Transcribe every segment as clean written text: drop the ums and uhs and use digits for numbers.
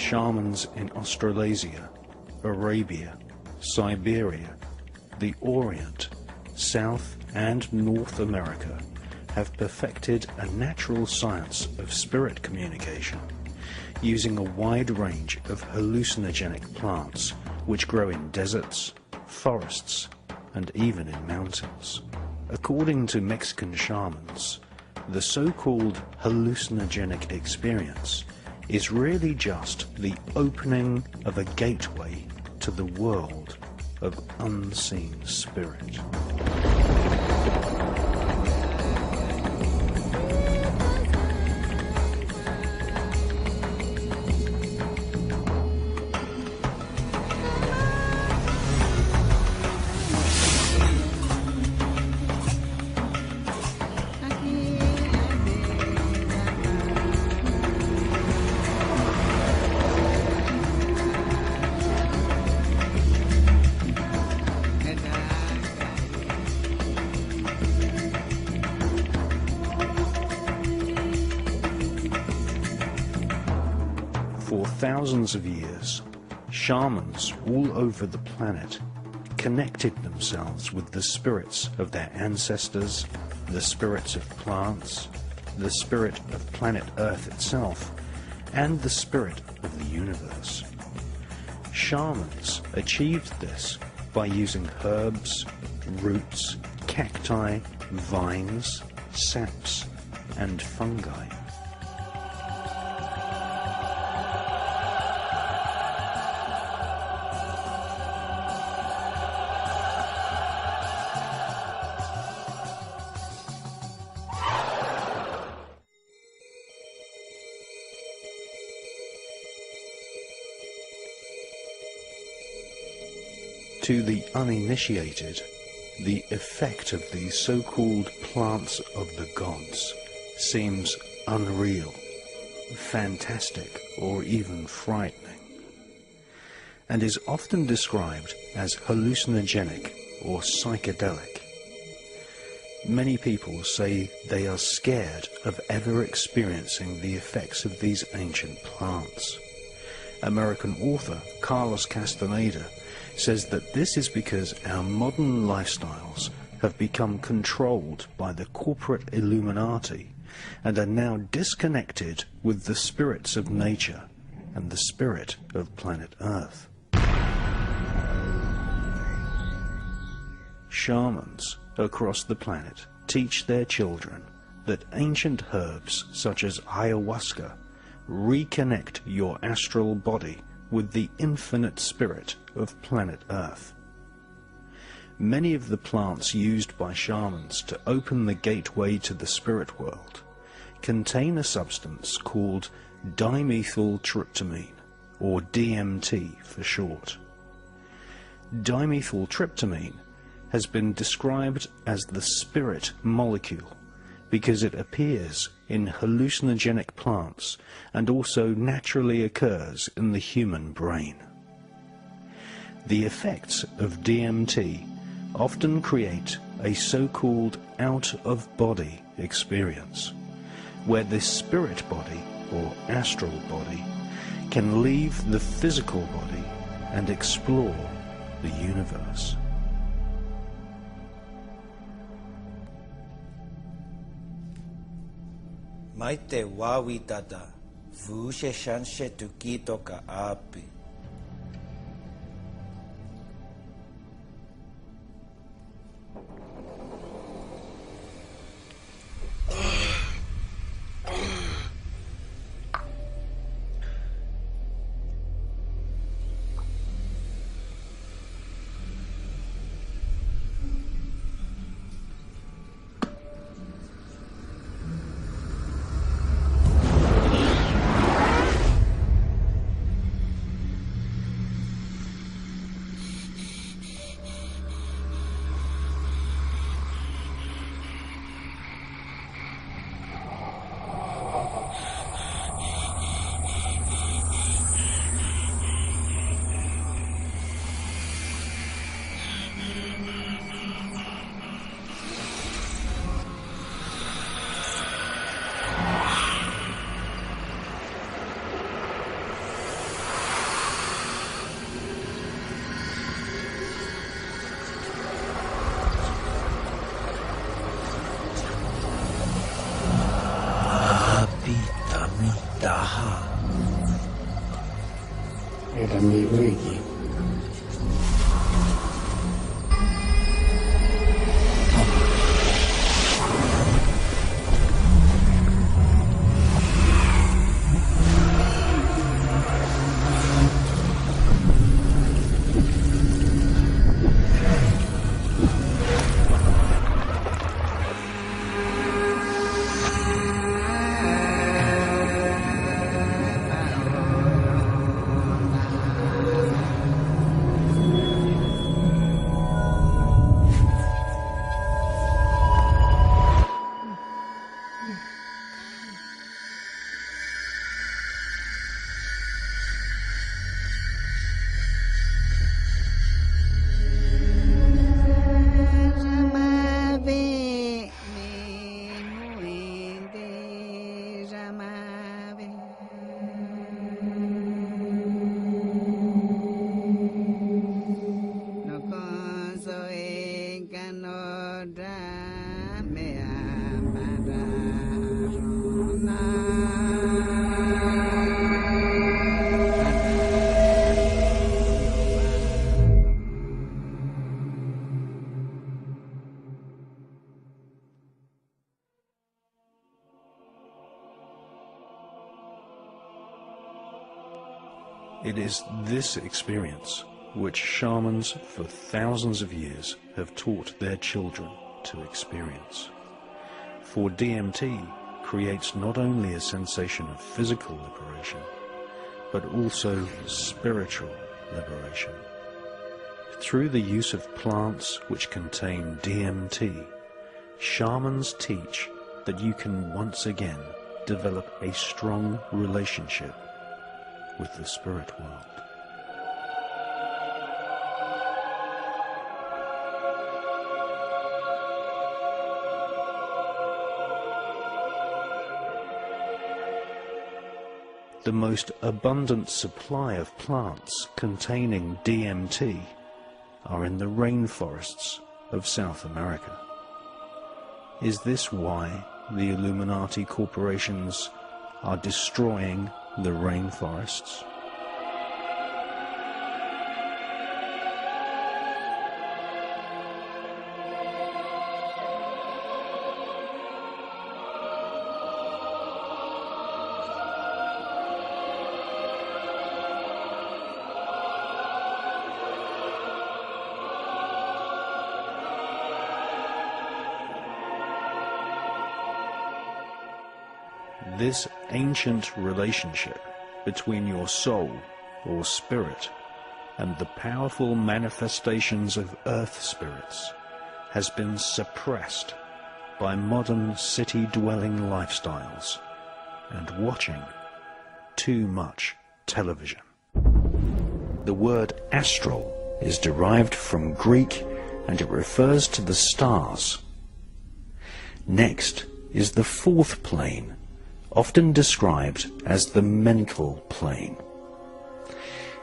shamans in Australasia, Arabia, Siberia, the Orient, South and North America have perfected a natural science of spirit communication using a wide range of hallucinogenic plants which grow in deserts, forests, and even in mountains. According to Mexican shamans, the so-called hallucinogenic experience is really just the opening of a gateway to the world of unseen spirit. For thousands of years, shamans all over the planet connected themselves with the spirits of their ancestors, the spirits of plants, the spirit of planet Earth itself, and the spirit of the universe. Shamans achieved this by using herbs, roots, cacti, vines, saps, and fungi. To the uninitiated, the effect of these so-called plants of the gods seems unreal, fantastic, or even frightening, and is often described as hallucinogenic or psychedelic. Many people say they are scared of ever experiencing the effects of these ancient plants. American author Carlos Castaneda says that this is because our modern lifestyles have become controlled by the corporate Illuminati and are now disconnected with the spirits of nature and the spirit of planet Earth. Shamans across the planet teach their children that ancient herbs such as ayahuasca reconnect your astral body with the infinite spirit of planet Earth. Many of the plants used by shamans to open the gateway to the spirit world contain a substance called dimethyltryptamine, or DMT for short. Dimethyltryptamine has been described as the spirit molecule because it appears in hallucinogenic plants and also naturally occurs in the human brain. The effects of DMT often create a so-called out-of-body experience, where this spirit body, or astral body, can leave the physical body and explore the universe. Maite wawi dada, vushe shanshe tukito ka api. มีไว้อีกIt is this experience which shamans for thousands of years have taught their children to experience. For DMT creates not only a sensation of physical liberation, but also spiritual liberation. Through the use of plants which contain DMT, shamans teach that you can once again develop a strong relationship with the spirit world. The most abundant supply of plants containing DMT are in the rainforests of South America. Is this why the Illuminati corporations are destroying the rainforests? This ancient relationship between your soul or spirit and the powerful manifestations of earth spirits has been suppressed by modern city-dwelling lifestyles and watching too much television. The word astral is derived from Greek and it refers to the stars. Next is the fourth plane, often described as the mental plane.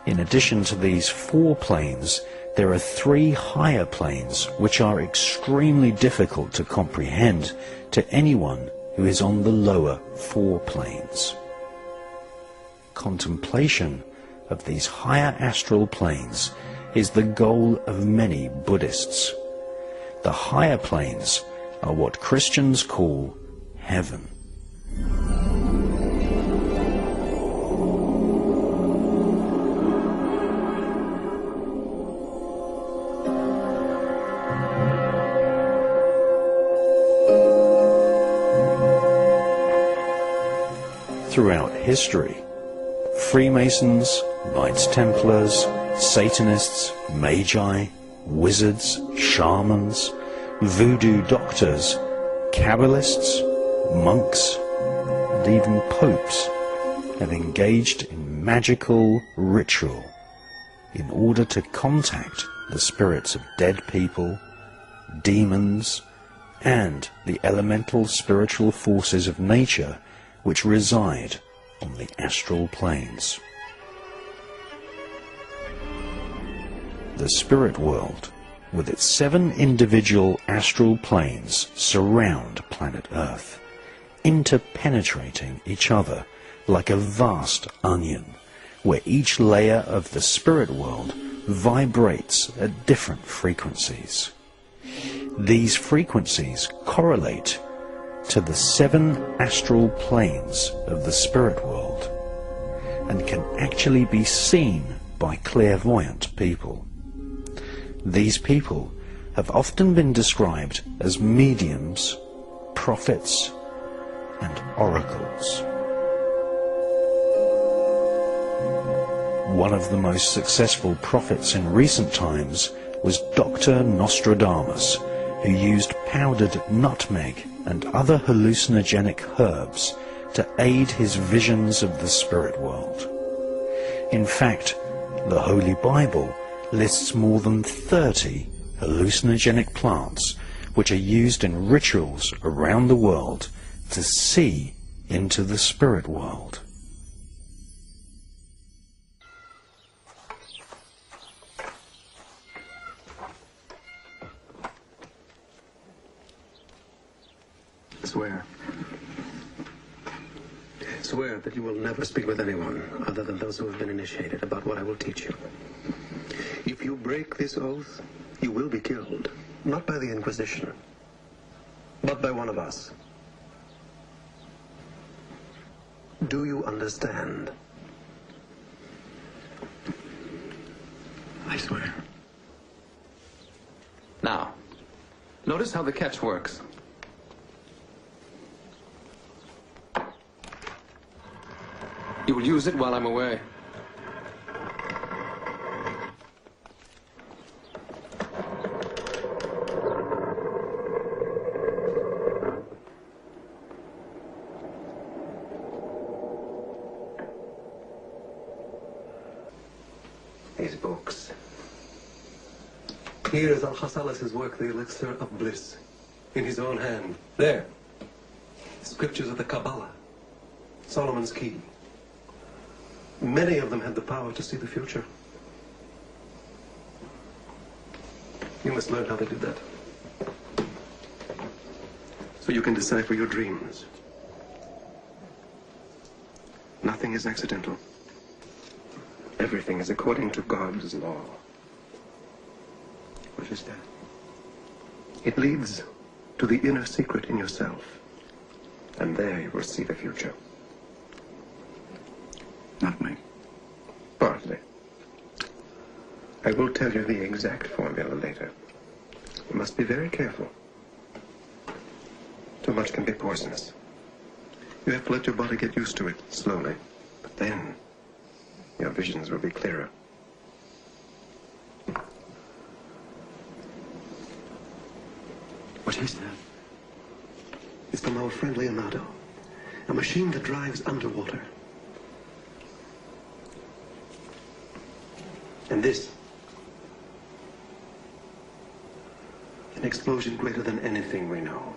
In addition to these four planes, there are three higher planes which are extremely difficult to comprehend to anyone who is on the lower four planes. Contemplation of these higher astral planes is the goal of many Buddhists. The higher planes are what Christians call heaven. Throughout history, Freemasons, Knights Templars, Satanists, Magi, wizards, shamans, voodoo doctors, Kabbalists, monks, and even popes have engaged in magical ritual in order to contact the spirits of dead people, demons, and the elemental spiritual forces of nature which reside on the astral planes. The spirit world, with its 7 individual astral planes, surround planet Earth, interpenetrating each other like a vast onion, where each layer of the spirit world vibrates at different frequencies. These frequencies correlate to the 7 astral planes of the spirit world and can actually be seen by clairvoyant people. These people have often been described as mediums, prophets, and oracles. One of the most successful prophets in recent times was Dr. Nostradamus, who used powdered nutmeg and other hallucinogenic herbs to aid his visions of the spirit world. In fact, the Holy Bible lists more than 30 hallucinogenic plants which are used in rituals around the world to see into the spirit world. Swear. Swear that you will never speak with anyone other than those who have been initiated about what I will teach you. If you break this oath, you will be killed, not by the Inquisition, but by one of us. Do you understand? I swear. Now, notice how the catch works. You will use it while I'm away. These books. Here is Al-Khasalas' work, The Elixir of Bliss, in his own hand. There. Scriptures of the Kabbalah. Solomon's Key. Many of them had the power to see the future. You must learn how to do that, so you can decipher your dreams. Nothing is accidental. Everything is according to God's law. What is that? It leads to the inner secret in yourself, and there you will see the future. Not me. Partly. I will tell you the exact formula later. You must be very careful. Too much can be poisonous. You have to let your body get used to it slowly. But then, your visions will be clearer. What is that? It's from our friend Leonardo. A machine that drives underwater. And this, an explosion greater than anything we know.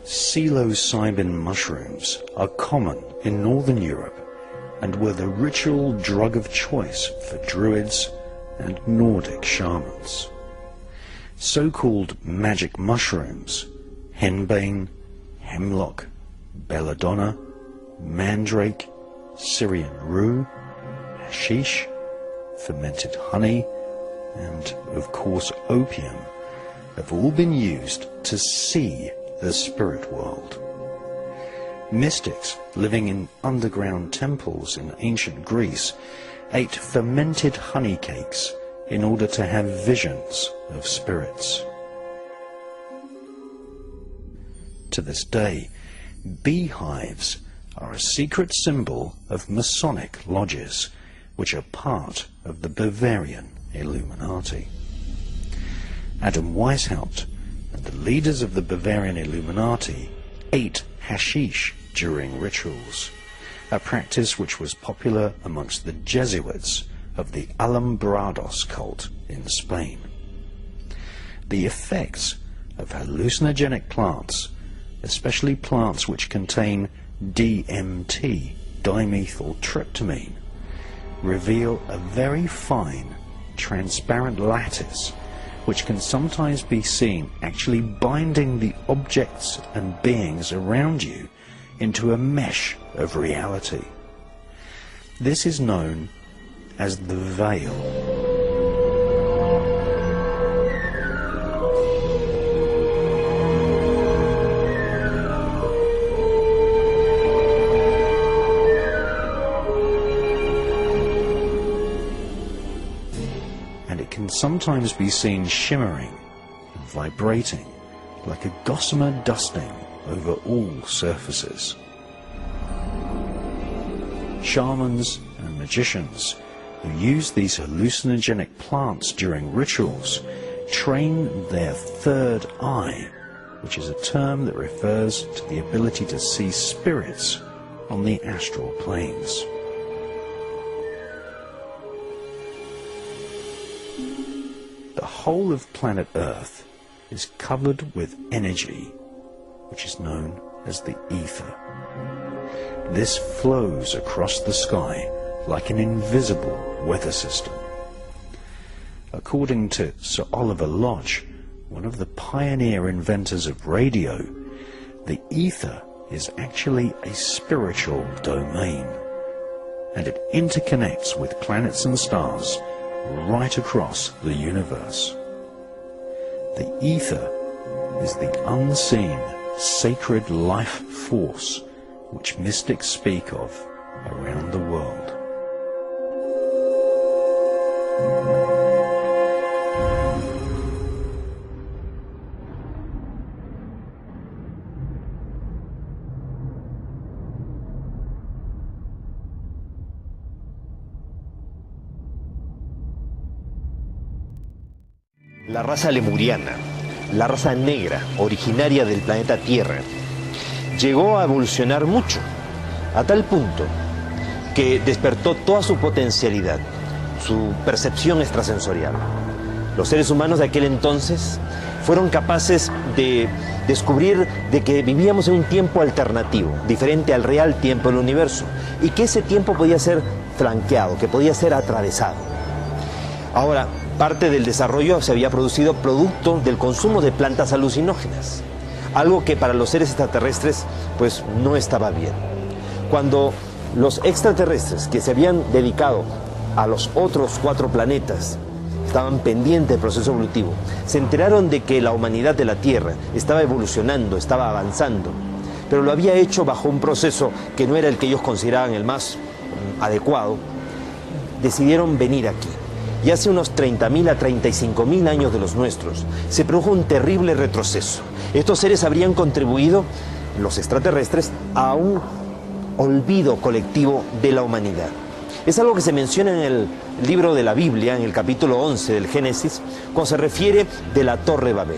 Psilocybin mushrooms are common in Northern Europe and were the ritual drug of choice for druids and Nordic shamans. So-called magic mushrooms, henbane, hemlock, belladonna, mandrake, Syrian rue, hashish, fermented honey, and, of course, opium, have all been used to see the spirit world. Mystics living in underground temples in ancient Greece ate fermented honey cakes in order to have visions of spirits. To this day, beehives are a secret symbol of Masonic lodges, which are part of the Bavarian Illuminati. Adam Weishaupt and the leaders of the Bavarian Illuminati ate hashish during rituals, a practice which was popular amongst the Jesuits of the Alumbrados cult in Spain. The effects of hallucinogenic plants, especially plants which contain DMT, dimethyltryptamine, reveal a very fine, transparent lattice which can sometimes be seen actually binding the objects and beings around you into a mesh of reality. This is known as the veil. And it can sometimes be seen shimmering and vibrating like a gossamer dusting over all surfaces. Shamans and magicians who use these hallucinogenic plants during rituals train their third eye, which is a term that refers to the ability to see spirits on the astral planes. The whole of planet Earth is covered with energy, which is known as the ether. This flows across the sky like an invisible weather system. According to Sir Oliver Lodge, one of the pioneer inventors of radio, the ether is actually a spiritual domain, and it interconnects with planets and stars right across the universe. The ether is the unseen, sacred life force which mystics speak of around the world. La raza lemuriana, la raza negra, originaria del planeta Tierra, llegó a evolucionar mucho, a tal punto que despertó toda su potencialidad, su percepción extrasensorial. Los seres humanos de aquel entonces fueron capaces de descubrir de que vivíamos en un tiempo alternativo, diferente al real tiempo del universo, y que ese tiempo podía ser flanqueado, que podía ser atravesado. Ahora, parte del desarrollo se había producido producto del consumo de plantas alucinógenas, algo que para los seres extraterrestres pues no estaba bien. Cuando los extraterrestres que se habían dedicado a los otros 4 planetas estaban pendientes del proceso evolutivo, se enteraron de que la humanidad de la Tierra estaba evolucionando, estaba avanzando, pero lo había hecho bajo un proceso que no era el que ellos consideraban el más adecuado, decidieron venir aquí. Y hace unos 30.000 a 35.000 años de los nuestros, se produjo un terrible retroceso. Estos seres habrían contribuido, los extraterrestres, a un olvido colectivo de la humanidad. Es algo que se menciona en el libro de la Biblia, en el capítulo 11 del Génesis, cuando se refiere de la Torre Babel.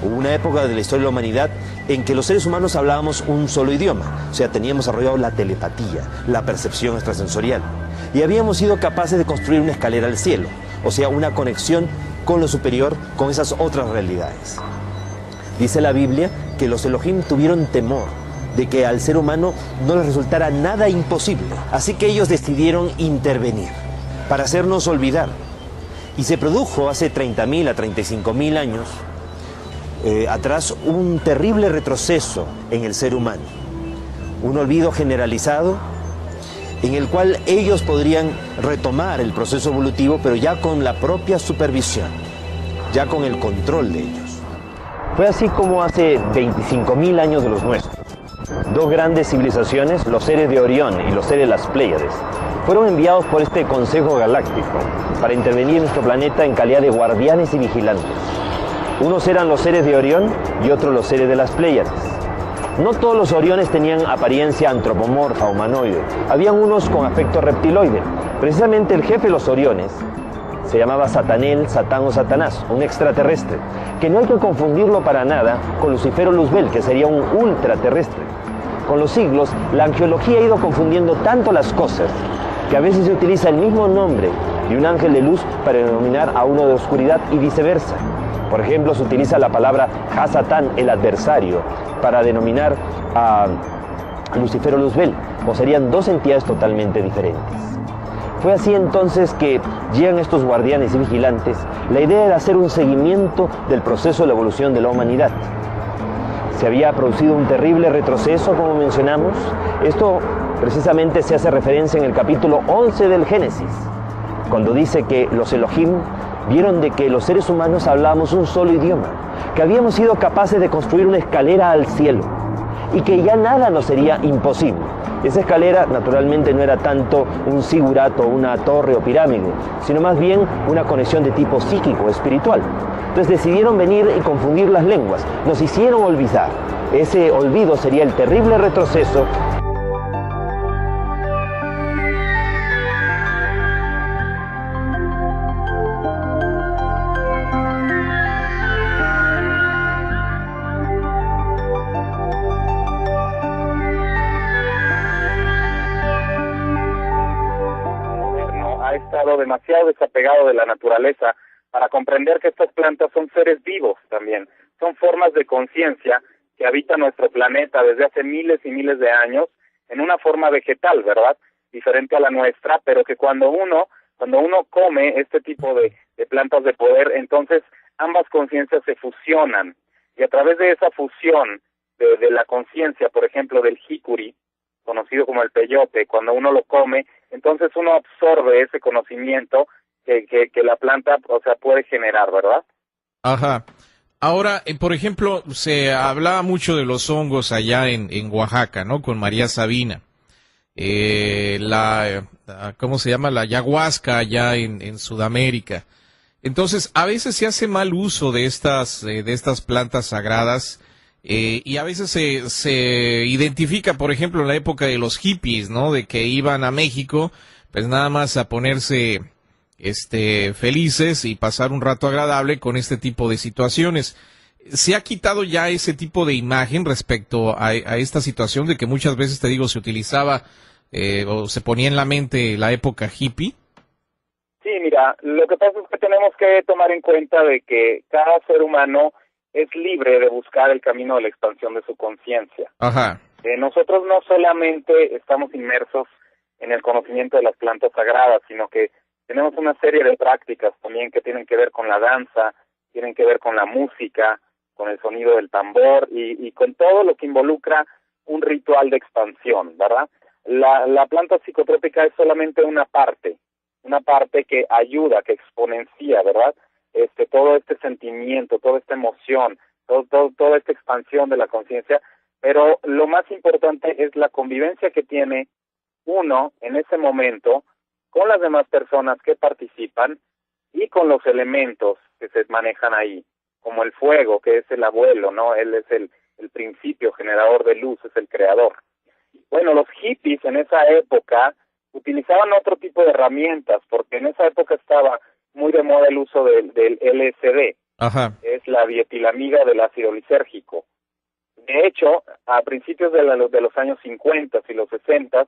Hubo una época de la historia de la humanidad en que los seres humanos hablábamos un solo idioma, o sea, teníamos desarrollado la telepatía, la percepción extrasensorial, y habíamos sido capaces de construir una escalera al cielo, o sea, una conexión con lo superior, con esas otras realidades. Dice la Biblia que los Elohim tuvieron temor de que al ser humano no les resultara nada imposible, así que ellos decidieron intervenir para hacernos olvidar. Y se produjo hace 30.000 a 35.000 años atrás un terrible retroceso en el ser humano, un olvido generalizado en el cual ellos podrían retomar el proceso evolutivo, pero ya con la propia supervisión, ya con el control de ellos. Fue así como hace 25.000 años de los nuestros, 2 grandes civilizaciones, los seres de Orión y los seres de las Pléyades, fueron enviados por este Consejo Galáctico para intervenir en nuestro planeta en calidad de guardianes y vigilantes. Unos eran los seres de Orión y otros los seres de las Pléyades. No todos los oriones tenían apariencia antropomorfa humanoide. Habían unos con aspecto reptiloide. Precisamente el jefe de los oriones se llamaba Satanel, Satán o Satanás, un extraterrestre, que no hay que confundirlo para nada con Lucifero Luzbel, que sería un ultraterrestre. Con los siglos, la angeología ha ido confundiendo tanto las cosas que a veces se utiliza el mismo nombre de un ángel de luz para denominar a uno de oscuridad y viceversa. Por ejemplo, se utiliza la palabra Ha-Satán, el adversario, para denominar a Lucifero Luzbel, o serían dos entidades totalmente diferentes. Fue así entonces que llegan estos guardianes y vigilantes. La idea era hacer un seguimiento del proceso de la evolución de la humanidad. Se había producido un terrible retroceso, como mencionamos. Esto precisamente se hace referencia en el capítulo 11 del Génesis, cuando dice que los Elohim vieron de que los seres humanos hablábamos un solo idioma, que habíamos sido capaces de construir una escalera al cielo y que ya nada nos sería imposible. Esa escalera naturalmente no era tanto un zigurato, una torre o pirámide, sino más bien una conexión de tipo psíquico, espiritual. Entonces decidieron venir y confundir las lenguas, nos hicieron olvidar. Ese olvido sería el terrible retroceso. Ha estado demasiado desapegado de la naturaleza para comprender que estas plantas son seres vivos también, son formas de conciencia que habitan nuestro planeta desde hace miles y miles de años en una forma vegetal, ¿verdad? Diferente a la nuestra, pero que cuando uno come este tipo de plantas de poder, entonces ambas conciencias se fusionan, y a través de esa fusión de la conciencia, por ejemplo, del jicuri, conocido como el peyote, cuando uno lo come, entonces uno absorbe ese conocimiento que la planta, o sea, puede generar, ¿verdad? Ajá. Ahora, por ejemplo, se hablaba mucho de los hongos allá en Oaxaca, ¿no? Con María Sabina. ¿Cómo se llama? La ayahuasca allá en Sudamérica. Entonces, a veces se hace mal uso de estas plantas sagradas. Y a veces se identifica, por ejemplo, en la época de los hippies, ¿no? De que iban a México, pues nada más a ponerse, felices y pasar un rato agradable con este tipo de situaciones. ¿Se ha quitado ya ese tipo de imagen respecto a esta situación de que muchas veces, te digo, se utilizaba o se ponía en la mente la época hippie? Sí, mira, lo que pasa es que tenemos que tomar en cuenta de que cada ser humano es libre de buscar el camino de la expansión de su conciencia. Ajá. Nosotros no solamente estamos inmersos en el conocimiento de las plantas sagradas, sino que tenemos una serie de prácticas también que tienen que ver con la danza, tienen que ver con la música, con el sonido del tambor y con todo lo que involucra un ritual de expansión, ¿verdad? La planta psicotrópica es solamente una parte que ayuda, que exponencia, ¿verdad? Todo este sentimiento, toda esta emoción, toda esta expansión de la conciencia, pero lo más importante es la convivencia que tiene uno en ese momento con las demás personas que participan y con los elementos que se manejan ahí, como el fuego, que es el abuelo, ¿no? Él es el principio generador de luz, es el creador. Bueno, los hippies en esa época utilizaban otro tipo de herramientas, porque en esa época estaba muy de moda el uso del LSD. Ajá. Es la dietilamida del ácido lisérgico. De hecho, a principios de los años 50 y los 60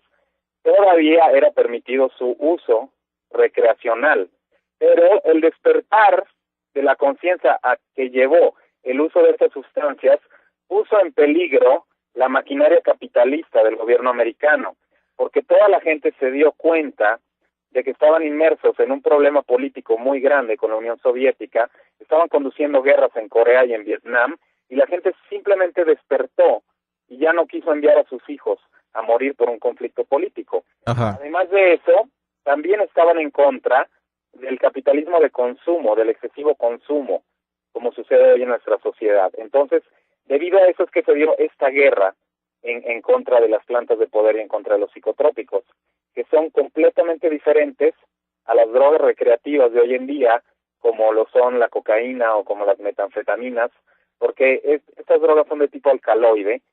todavía era permitido su uso recreacional, pero el despertar de la conciencia a que llevó el uso de estas sustancias puso en peligro la maquinaria capitalista del gobierno americano, porque toda la gente se dio cuenta de que estaban inmersos en un problema político muy grande con la Unión Soviética, estaban conduciendo guerras en Corea y en Vietnam, y la gente simplemente despertó y ya no quiso enviar a sus hijos a morir por un conflicto político. Ajá. Además de eso, también estaban en contra del capitalismo de consumo, del excesivo consumo, como sucede hoy en nuestra sociedad. Entonces, debido a eso es que se dio esta guerra en contra de las plantas de poder y en contra de los psicotrópicos, que son completamente diferentes a las drogas recreativas de hoy en día, como lo son la cocaína o como las metanfetaminas, porque estas drogas son de tipo alcaloide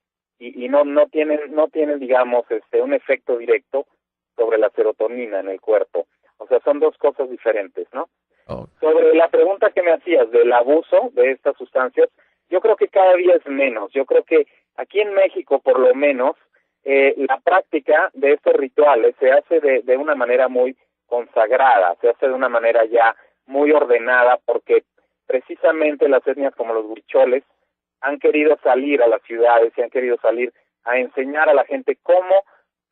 y no tienen digamos un efecto directo sobre la serotonina en el cuerpo. O sea, son dos cosas diferentes, ¿no? Oh. Sobre la pregunta que me hacías del abuso de estas sustancias, yo creo que cada día es menos. Yo creo que aquí en México, por lo menos, la práctica de estos rituales se hace de una manera muy consagrada, se hace de una manera ya muy ordenada, porque precisamente las etnias como los huicholes han querido salir a las ciudades y han querido salir a enseñar a la gente cómo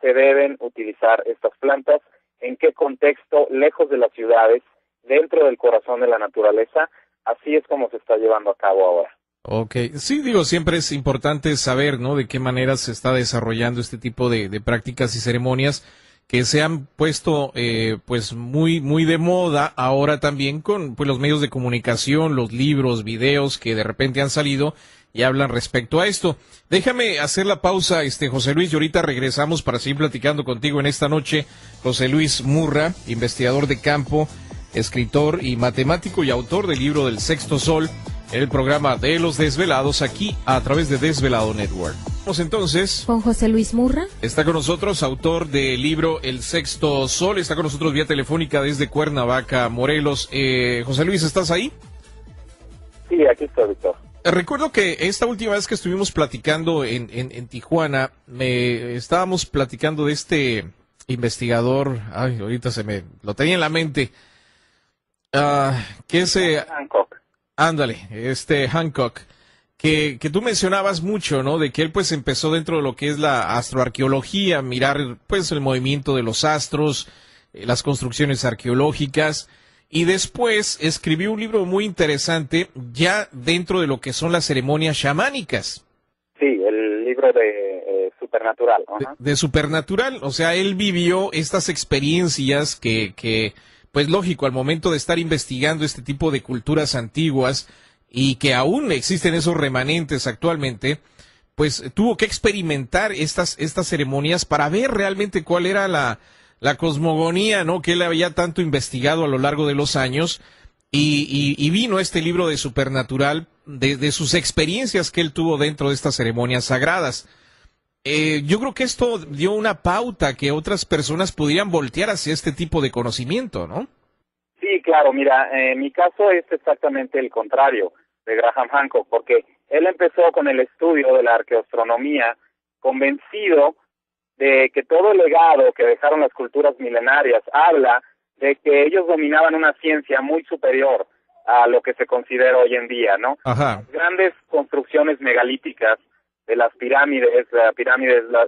se deben utilizar estas plantas, en qué contexto, lejos de las ciudades, dentro del corazón de la naturaleza. Así es como se está llevando a cabo ahora. Ok, sí, digo, siempre es importante saber, ¿no?, de qué manera se está desarrollando este tipo de prácticas y ceremonias que se han puesto, pues, muy de moda ahora también con, pues, los medios de comunicación, los libros, videos que de repente han salido y hablan respecto a esto. Déjame hacer la pausa, José Luis, y ahorita regresamos para seguir platicando contigo en esta noche. José Luis Murra, investigador de campo, escritor y matemático y autor del libro del Sexto Sol, en el programa de Los Desvelados, aquí a través de Desvelado Network. Vamos entonces con José Luis Murra. Está con nosotros, autor del libro El Sexto Sol, está con nosotros vía telefónica desde Cuernavaca, Morelos. José Luis, ¿estás ahí? Sí, aquí estoy, Víctor. Recuerdo que esta última vez que estuvimos platicando en Tijuana, estábamos platicando de este investigador, ahorita lo tenía en la mente, que es... Hancock. Ándale, Hancock, que tú mencionabas mucho, ¿no? De que él pues empezó dentro de lo que es la astroarqueología, mirar pues el movimiento de los astros, las construcciones arqueológicas, y después escribió un libro muy interesante ya dentro de lo que son las ceremonias chamánicas. Sí, el libro de Supernatural. Uh-huh. De Supernatural, o sea, él vivió estas experiencias que pues lógico, al momento de estar investigando este tipo de culturas antiguas y que aún existen esos remanentes actualmente, pues tuvo que experimentar estas ceremonias para ver realmente cuál era la cosmogonía, ¿no?, que él había tanto investigado a lo largo de los años, y vino este libro de Supernatural de sus experiencias que él tuvo dentro de estas ceremonias sagradas. Yo creo que esto dio una pauta que otras personas pudieran voltear hacia este tipo de conocimiento, ¿no? Sí, claro, mira, en mi caso es exactamente el contrario de Graham Hancock, porque él empezó con el estudio de la arqueoastronomía, convencido de que todo el legado que dejaron las culturas milenarias habla de que ellos dominaban una ciencia muy superior a lo que se considera hoy en día, ¿no? Ajá. Grandes construcciones megalíticas de las pirámides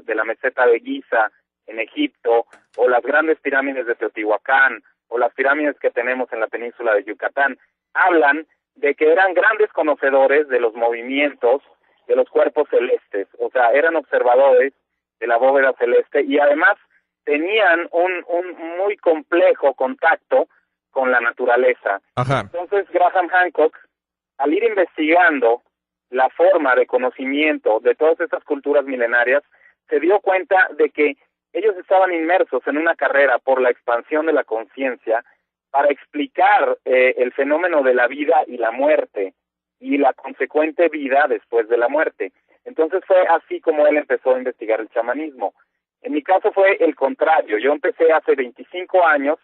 de la meseta de Giza en Egipto, o las grandes pirámides de Teotihuacán, o las pirámides que tenemos en la península de Yucatán, hablan de que eran grandes conocedores de los movimientos de los cuerpos celestes, o sea, eran observadores de la bóveda celeste, y además tenían un muy complejo contacto con la naturaleza. Ajá. Entonces Graham Hancock, al ir investigando la forma de conocimiento de todas estas culturas milenarias, se dio cuenta de que ellos estaban inmersos en una carrera por la expansión de la conciencia para explicar el fenómeno de la vida y la muerte y la consecuente vida después de la muerte. Entonces fue así como él empezó a investigar el chamanismo. En mi caso fue el contrario. Yo empecé hace 25 años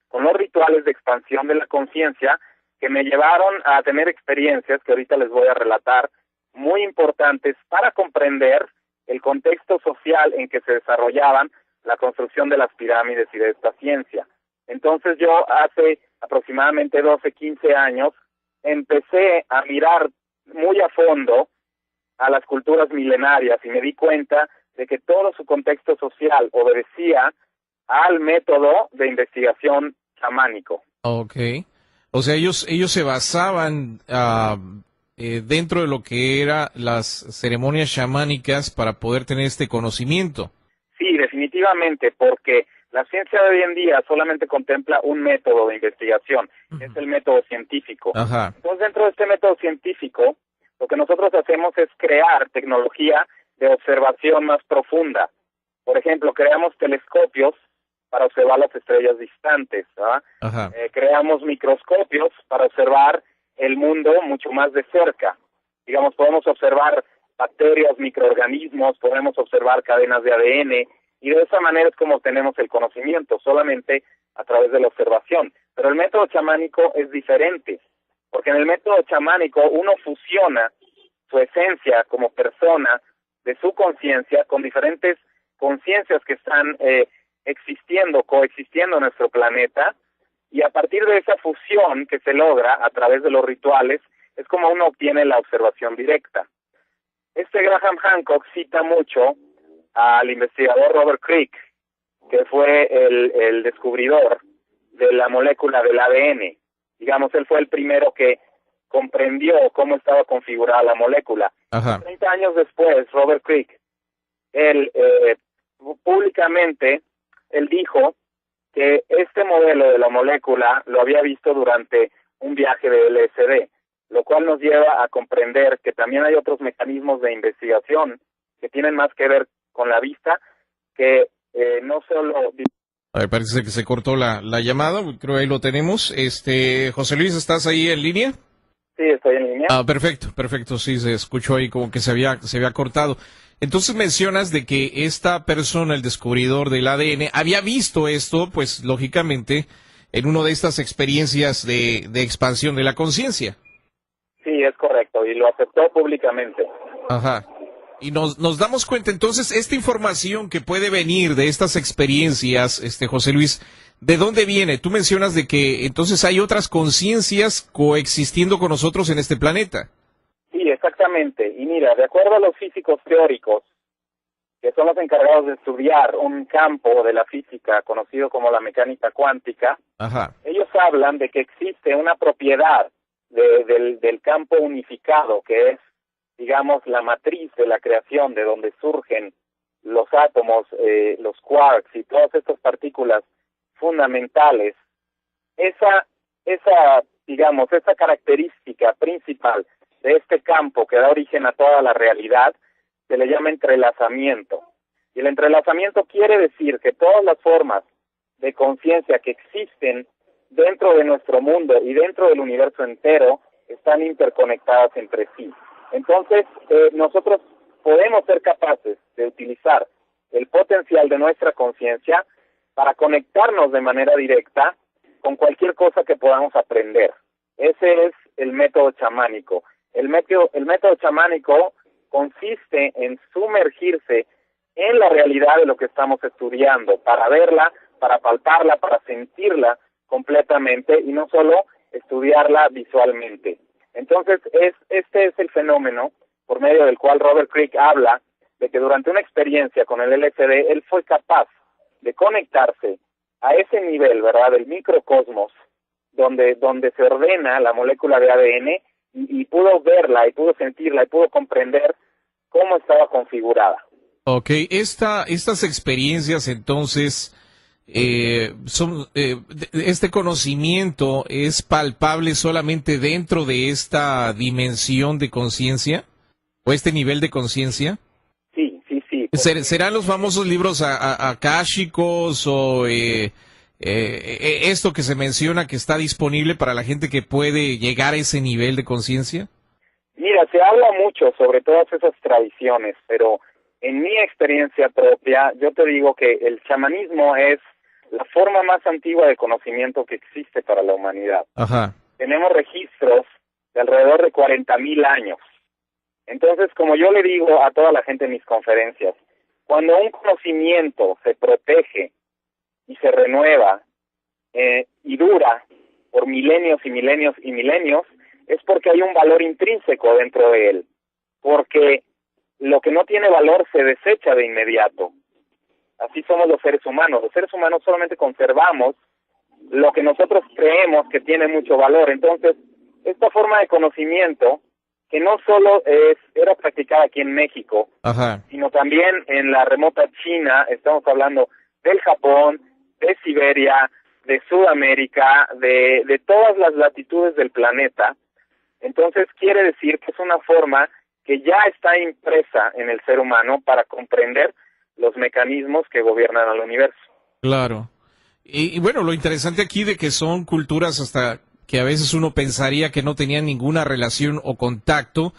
con los rituales de expansión de la conciencia, que me llevaron a tener experiencias que ahorita les voy a relatar, muy importantes para comprender el contexto social en que se desarrollaban la construcción de las pirámides y de esta ciencia. Entonces yo hace aproximadamente 12, 15 años empecé a mirar muy a fondo a las culturas milenarias y me di cuenta de que todo su contexto social obedecía al método de investigación chamánico. Okay. O sea, ellos se basaban dentro de lo que eran las ceremonias chamánicas para poder tener este conocimiento. Sí, definitivamente, porque la ciencia de hoy en día solamente contempla un método de investigación, que es el método científico. Ajá. Entonces, dentro de este método científico, lo que nosotros hacemos es crear tecnología de observación más profunda. Por ejemplo, creamos telescopios para observar las estrellas distantes, Ajá. Creamos microscopios para observar el mundo mucho más de cerca. Digamos, podemos observar bacterias, microorganismos, podemos observar cadenas de ADN, y de esa manera es como obtenemos el conocimiento, solamente a través de la observación. Pero el método chamánico es diferente, porque en el método chamánico uno fusiona su esencia como persona, de su conciencia, con diferentes conciencias que están coexistiendo en nuestro planeta, y a partir de esa fusión que se logra a través de los rituales, es como uno obtiene la observación directa. Graham Hancock cita mucho al investigador Robert Crick, que fue el descubridor de la molécula del ADN. Digamos, él fue el primero que comprendió cómo estaba configurada la molécula. Ajá. 30 años después, Robert Crick, él públicamente, él dijo que este modelo de la molécula lo había visto durante un viaje de LSD, lo cual nos lleva a comprender que también hay otros mecanismos de investigación que tienen más que ver con la vista, que no solo... A ver, parece que se cortó la llamada, creo que ahí lo tenemos. José Luis, ¿estás ahí en línea? Sí, estoy en línea. Ah, perfecto, sí, se escuchó ahí como que se había cortado. Entonces mencionas de que esta persona, el descubridor del ADN, había visto esto, pues lógicamente, en una de estas experiencias de expansión de la conciencia. Sí, es correcto, y lo aceptó públicamente. Ajá. Y nos damos cuenta, entonces, esta información que puede venir de estas experiencias, José Luis, ¿de dónde viene? Tú mencionas de que entonces hay otras conciencias coexistiendo con nosotros en este planeta. Sí, exactamente. Y mira, de acuerdo a los físicos teóricos, que son los encargados de estudiar un campo de la física conocido como la mecánica cuántica, Ajá. ellos hablan de que existe una propiedad del campo unificado, que es, digamos, la matriz de la creación, de donde surgen los átomos, los quarks y todas estas partículas fundamentales. Esa característica principal de este campo que da origen a toda la realidad se le llama entrelazamiento. Y el entrelazamiento quiere decir que todas las formas de conciencia que existen dentro de nuestro mundo y dentro del universo entero están interconectadas entre sí. Entonces, nosotros podemos ser capaces de utilizar el potencial de nuestra conciencia para conectarnos de manera directa con cualquier cosa que podamos aprender. Ese es el método chamánico. El método chamánico consiste en sumergirse en la realidad de lo que estamos estudiando, para verla, para palparla, para sentirla completamente y no solo estudiarla visualmente. Entonces, este es el fenómeno por medio del cual Robert Crick habla de que durante una experiencia con el LSD, él fue capaz de conectarse a ese nivel, ¿verdad?, del microcosmos, donde se ordena la molécula de ADN y pudo verla, y pudo sentirla, y pudo comprender cómo estaba configurada. Ok, estas experiencias entonces... este conocimiento es palpable solamente dentro de esta dimensión de conciencia o este nivel de conciencia. Sí. ¿Serán los famosos libros akáshicos o esto que se menciona que está disponible para la gente que puede llegar a ese nivel de conciencia? Mira, se habla mucho sobre todas esas tradiciones, pero en mi experiencia propia, yo te digo que el chamanismo es la forma más antigua de conocimiento que existe para la humanidad. Ajá. Tenemos registros de alrededor de 40,000 años. Entonces, como yo le digo a toda la gente en mis conferencias, cuando un conocimiento se protege y se renueva y dura por milenios y milenios y milenios, es porque hay un valor intrínseco dentro de él. Porque lo que no tiene valor se desecha de inmediato. Así somos los seres humanos. Los seres humanos solamente conservamos lo que nosotros creemos que tiene mucho valor. Entonces, esta forma de conocimiento, que no solo era practicada aquí en México, Ajá. sino también en la remota China, estamos hablando del Japón, de Siberia, de Sudamérica, de todas las latitudes del planeta. Entonces, quiere decir que es una forma que ya está impresa en el ser humano para comprender los mecanismos que gobiernan al universo. Claro. Y bueno, lo interesante aquí de que son culturas hasta que a veces uno pensaría que no tenían ninguna relación o contacto,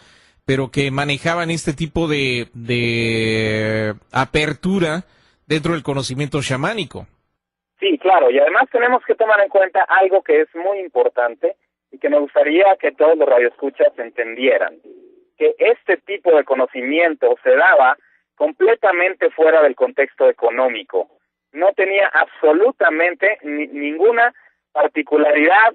pero que manejaban este tipo de apertura dentro del conocimiento chamánico. Sí, claro, y además tenemos que tomar en cuenta algo que es muy importante y que me gustaría que todos los radioescuchas entendieran, que este tipo de conocimiento se daba completamente fuera del contexto económico. No tenía absolutamente ninguna particularidad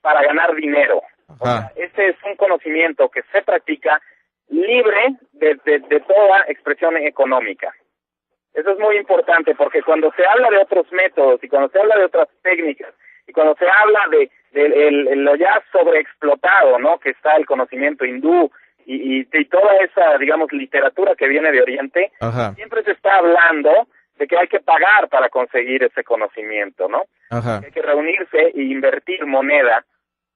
para ganar dinero. O sea, este es un conocimiento que se practica libre de toda expresión económica. Eso es muy importante porque cuando se habla de otros métodos y cuando se habla de otras técnicas y cuando se habla de lo ya sobreexplotado, ¿no?, que está el conocimiento hindú y toda esa, digamos, literatura que viene de Oriente, siempre se está hablando de que hay que pagar para conseguir ese conocimiento, ¿no? Hay que reunirse e invertir moneda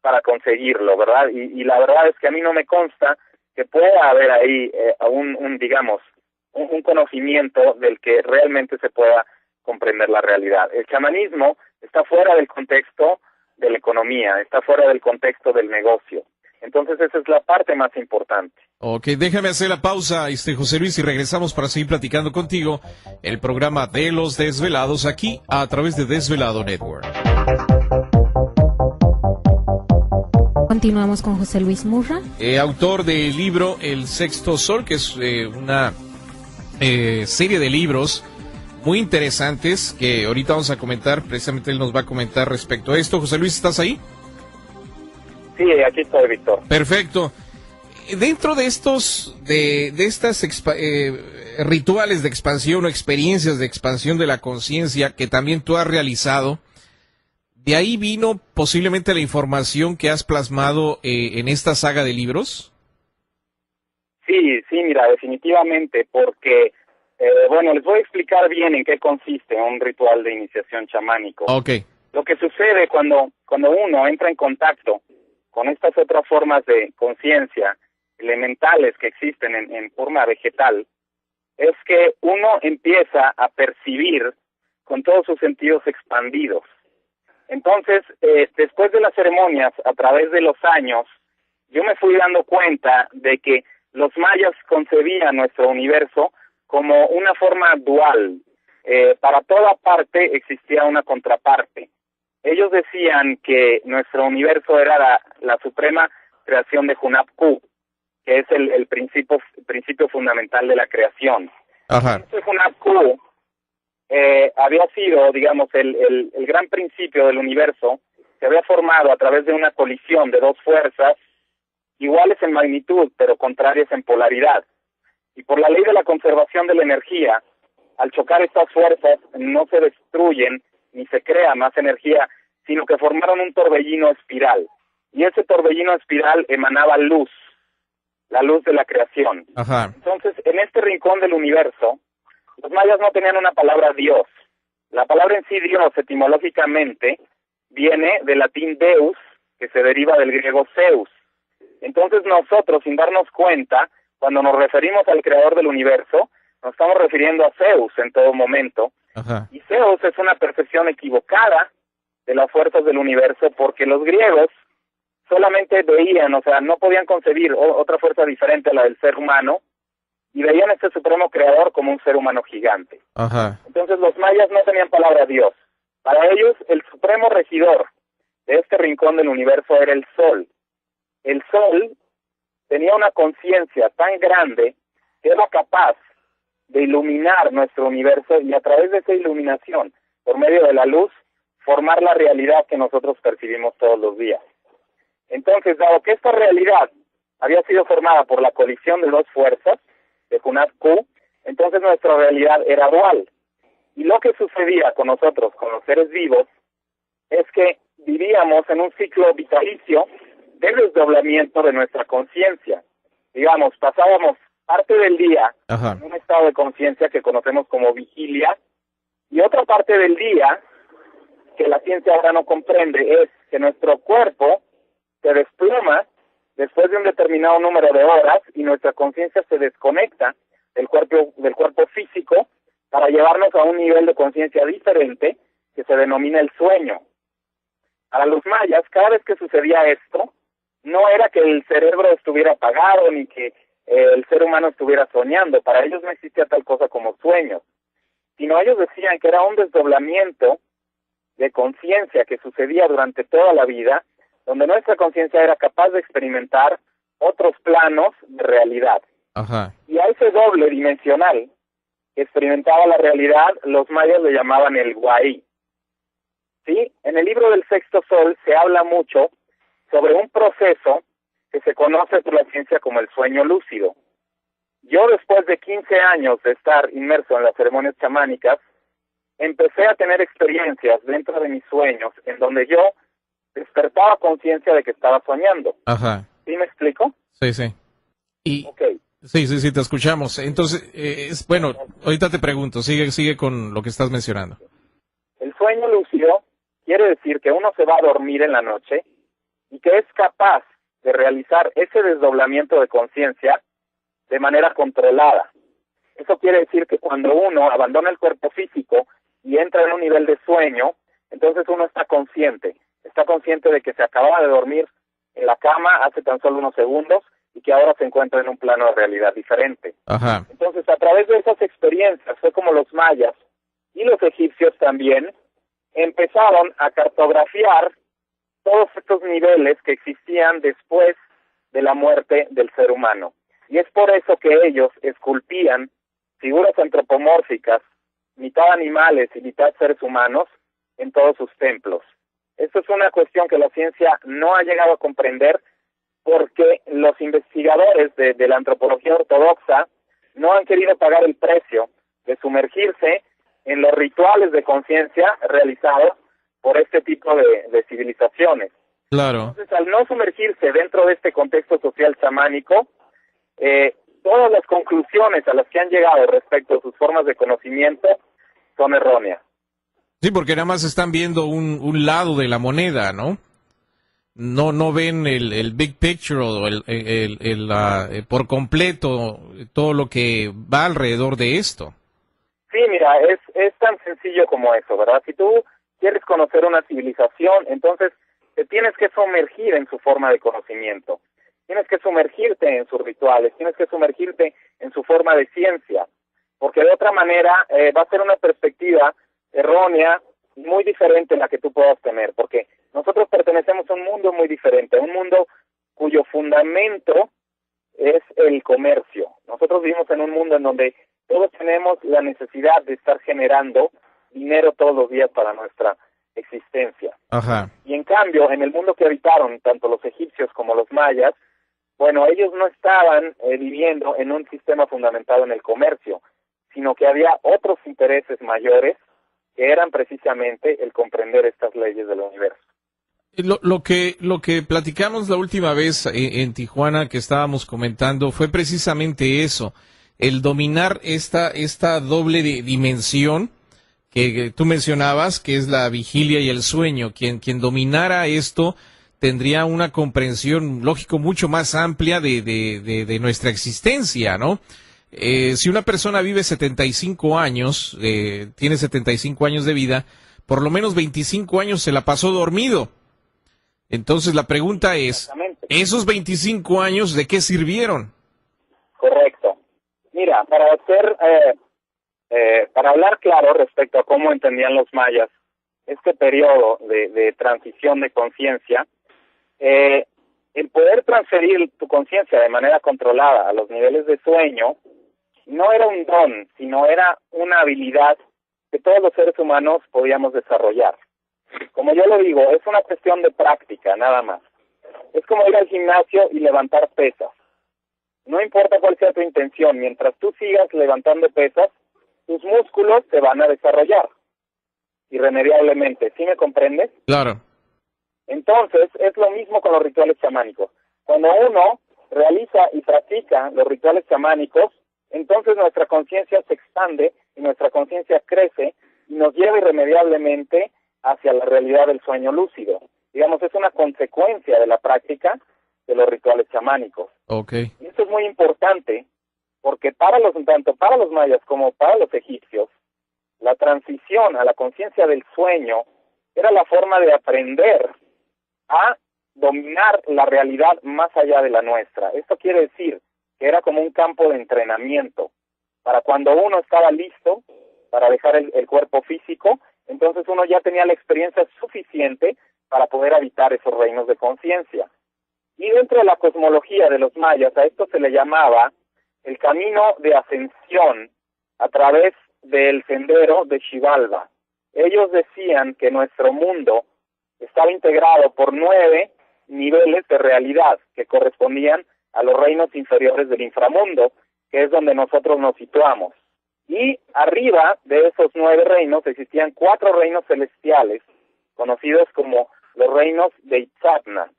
para conseguirlo, ¿verdad? Y la verdad es que a mí no me consta que pueda haber ahí digamos, un conocimiento del que realmente se pueda comprender la realidad. El chamanismo está fuera del contexto de la economía, está fuera del contexto del negocio. Entonces esa es la parte más importante. Ok, déjame hacer la pausa, José Luis, y regresamos para seguir platicando contigo el programa de Los Desvelados aquí a través de Desvelado Network. Continuamos con José Luis Murra. Autor del libro El Sexto Sol, que es una serie de libros muy interesantes que ahorita vamos a comentar. Precisamente él nos va a comentar respecto a esto. José Luis, ¿estás ahí? Sí, aquí estoy, Víctor. Perfecto. Dentro de estas rituales de expansión o experiencias de expansión de la conciencia que también tú has realizado, ¿de ahí vino posiblemente la información que has plasmado en esta saga de libros? Sí, mira, definitivamente, porque, les voy a explicar bien en qué consiste un ritual de iniciación chamánico. Okay. Lo que sucede cuando uno entra en contacto con estas otras formas de conciencia elementales que existen en forma vegetal, es que uno empieza a percibir con todos sus sentidos expandidos. Entonces, después de las ceremonias, a través de los años, yo me fui dando cuenta de que los mayas concebían nuestro universo como una forma dual. Para toda parte existía una contraparte. Ellos decían que nuestro universo era la suprema creación de Hunab-Ku, que es el principio fundamental de la creación. Este Hunab-Ku había sido, digamos, el gran principio del universo, que había formado a través de una colisión de dos fuerzas iguales en magnitud, pero contrarias en polaridad. Y por la ley de la conservación de la energía, al chocar estas fuerzas no se destruyen ni se crea más energía, sino que formaron un torbellino espiral. Y ese torbellino espiral emanaba luz, la luz de la creación. Entonces, en este rincón del universo, los mayas no tenían una palabra Dios. La palabra en sí, Dios, etimológicamente, viene del latín Deus, que se deriva del griego Zeus. Entonces nosotros, sin darnos cuenta, cuando nos referimos al creador del universo, nos estamos refiriendo a Zeus en todo momento. Y Zeus es una percepción equivocada de las fuerzas del universo, porque los griegos solamente veían, o sea, no podían concebir otra fuerza diferente a la del ser humano, y veían a este supremo creador como un ser humano gigante. Entonces los mayas no tenían palabra Dios. Para ellos, el supremo regidor de este rincón del universo era el sol. El sol tenía una conciencia tan grande que era capaz de iluminar nuestro universo y a través de esa iluminación, por medio de la luz, formar la realidad que nosotros percibimos todos los días. Entonces, dado que esta realidad había sido formada por la colisión de dos fuerzas, de Hunab-Ku, entonces nuestra realidad era dual. Y lo que sucedía con nosotros, con los seres vivos, es que vivíamos en un ciclo vitalicio de desdoblamiento de nuestra conciencia. Digamos, pasábamos parte del día en un estado de conciencia que conocemos como vigilia, y otra parte del día, que la ciencia ahora no comprende, es que nuestro cuerpo se desploma después de un determinado número de horas y nuestra conciencia se desconecta del cuerpo físico para llevarnos a un nivel de conciencia diferente que se denomina el sueño. Para los mayas, cada vez que sucedía esto, no era que el cerebro estuviera apagado ni que el ser humano estuviera soñando. Para ellos no existía tal cosa como sueños, sino ellos decían que era un desdoblamiento de conciencia que sucedía durante toda la vida, donde nuestra conciencia era capaz de experimentar otros planos de realidad. Ajá. Y a ese doble dimensional que experimentaba la realidad, los mayas le llamaban el Guaí. ¿Sí? En el libro del Sexto Sol se habla mucho sobre un proceso que se conoce por la ciencia como el sueño lúcido. Yo, después de 15 años de estar inmerso en las ceremonias chamánicas, empecé a tener experiencias dentro de mis sueños en donde yo despertaba conciencia de que estaba soñando. Ajá. ¿Sí me explico? Sí, sí. Y Okay. sí, te escuchamos. Entonces, bueno, ahorita te pregunto, sigue con lo que estás mencionando. El sueño lúcido quiere decir que uno se va a dormir en la noche y que es capaz de realizar ese desdoblamiento de conciencia de manera controlada. Eso quiere decir que cuando uno abandona el cuerpo físico y entra en un nivel de sueño, entonces uno está consciente de que se acababa de dormir en la cama hace tan solo unos segundos y que ahora se encuentra en un plano de realidad diferente. Ajá. Entonces, a través de esas experiencias, fue como los mayas y los egipcios también empezaron a cartografiar todos estos niveles que existían después de la muerte del ser humano. Y es por eso que ellos esculpían figuras antropomórficas, mitad animales y mitad seres humanos, en todos sus templos. Esto es una cuestión que la ciencia no ha llegado a comprender porque los investigadores de la antropología ortodoxa no han querido pagar el precio de sumergirse en los rituales de conciencia realizados por este tipo de civilizaciones. Claro. Entonces, al no sumergirse dentro de este contexto social chamánico, todas las conclusiones a las que han llegado respecto a sus formas de conocimiento son erróneas. Sí, porque nada más están viendo un lado de la moneda, ¿no? No ven el big picture o por completo todo lo que va alrededor de esto. Sí, mira, es tan sencillo como eso, ¿verdad? Si tú quieres conocer una civilización, entonces te tienes que sumergir en su forma de conocimiento. Tienes que sumergirte en sus rituales, tienes que sumergirte en su forma de ciencia, porque de otra manera va a ser una perspectiva errónea y muy diferente la que tú puedas tener, porque nosotros pertenecemos a un mundo muy diferente, a un mundo cuyo fundamento es el comercio. Nosotros vivimos en un mundo en donde todos tenemos la necesidad de estar generando dinero todos los días para nuestra existencia. Ajá. Y en cambio, en el mundo que habitaron tanto los egipcios como los mayas, bueno, ellos no estaban viviendo en un sistema fundamentado en el comercio, sino que había otros intereses mayores que eran precisamente el comprender estas leyes del universo. Lo que platicamos la última vez en Tijuana que estábamos comentando fue precisamente eso, el dominar esta doble dimensión que tú mencionabas, que es la vigilia y el sueño. Quien dominara esto tendría una comprensión lógico mucho más amplia de nuestra existencia, ¿no? Si una persona vive 75 años, tiene 75 años de vida, por lo menos 25 años se la pasó dormido. Entonces la pregunta es, ¿esos 25 años de qué sirvieron? Correcto. Mira, para hablar claro respecto a cómo entendían los mayas este periodo de transición de conciencia, el poder transferir tu conciencia de manera controlada a los niveles de sueño no era un don, sino era una habilidad que todos los seres humanos podíamos desarrollar. Como yo lo digo, es una cuestión de práctica, nada más. Es como ir al gimnasio y levantar pesas. No importa cuál sea tu intención, mientras tú sigas levantando pesas, tus músculos se van a desarrollar irremediablemente. ¿Sí me comprendes? Claro. Entonces, es lo mismo con los rituales chamánicos. Cuando uno realiza y practica los rituales chamánicos, entonces nuestra conciencia se expande y nuestra conciencia crece y nos lleva irremediablemente hacia la realidad del sueño lúcido. Digamos, es una consecuencia de la práctica de los rituales chamánicos. Okay. Y esto es muy importante porque tanto para los mayas como para los egipcios, la transición a la conciencia del sueño era la forma de aprender a dominar la realidad más allá de la nuestra. Esto quiere decir que era como un campo de entrenamiento, para cuando uno estaba listo para dejar el cuerpo físico, entonces uno ya tenía la experiencia suficiente para poder habitar esos reinos de conciencia. Y dentro de la cosmología de los mayas, a esto se le llamaba el camino de ascensión a través del sendero de Xibalba. Ellos decían que nuestro mundo estaba integrado por 9 niveles de realidad que correspondían a los reinos inferiores del inframundo, que es donde nosotros nos situamos. Y arriba de esos 9 reinos existían 4 reinos celestiales, conocidos como los reinos de Itzatna,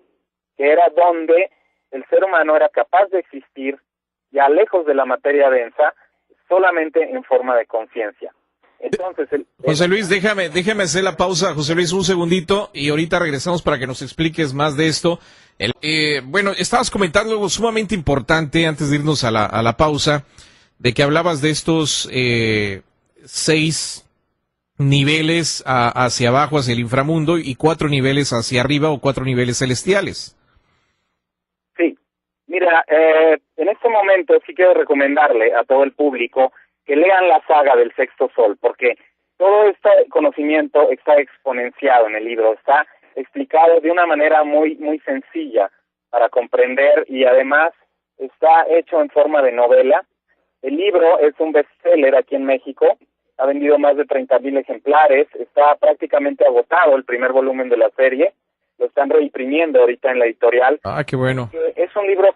que era donde el ser humano era capaz de existir ya lejos de la materia densa, solamente en forma de conciencia. Entonces, José Luis, déjame hacer la pausa, José Luis, un segundito, y ahorita regresamos para que nos expliques más de esto. Bueno, estabas comentando algo sumamente importante antes de irnos a la pausa, de que hablabas de estos 6 niveles hacia abajo, hacia el inframundo, y 4 niveles hacia arriba, o 4 niveles celestiales. Sí, mira, en este momento sí quiero recomendarle a todo el público que lean la saga del Sexto Sol, porque todo este conocimiento está exponenciado en el libro, está explicado de una manera muy sencilla para comprender, y además está hecho en forma de novela. El libro es un bestseller aquí en México, ha vendido más de 30,000 ejemplares, está prácticamente agotado el primer volumen de la serie, lo están reimprimiendo ahorita en la editorial. Ah, qué bueno. Es un libro,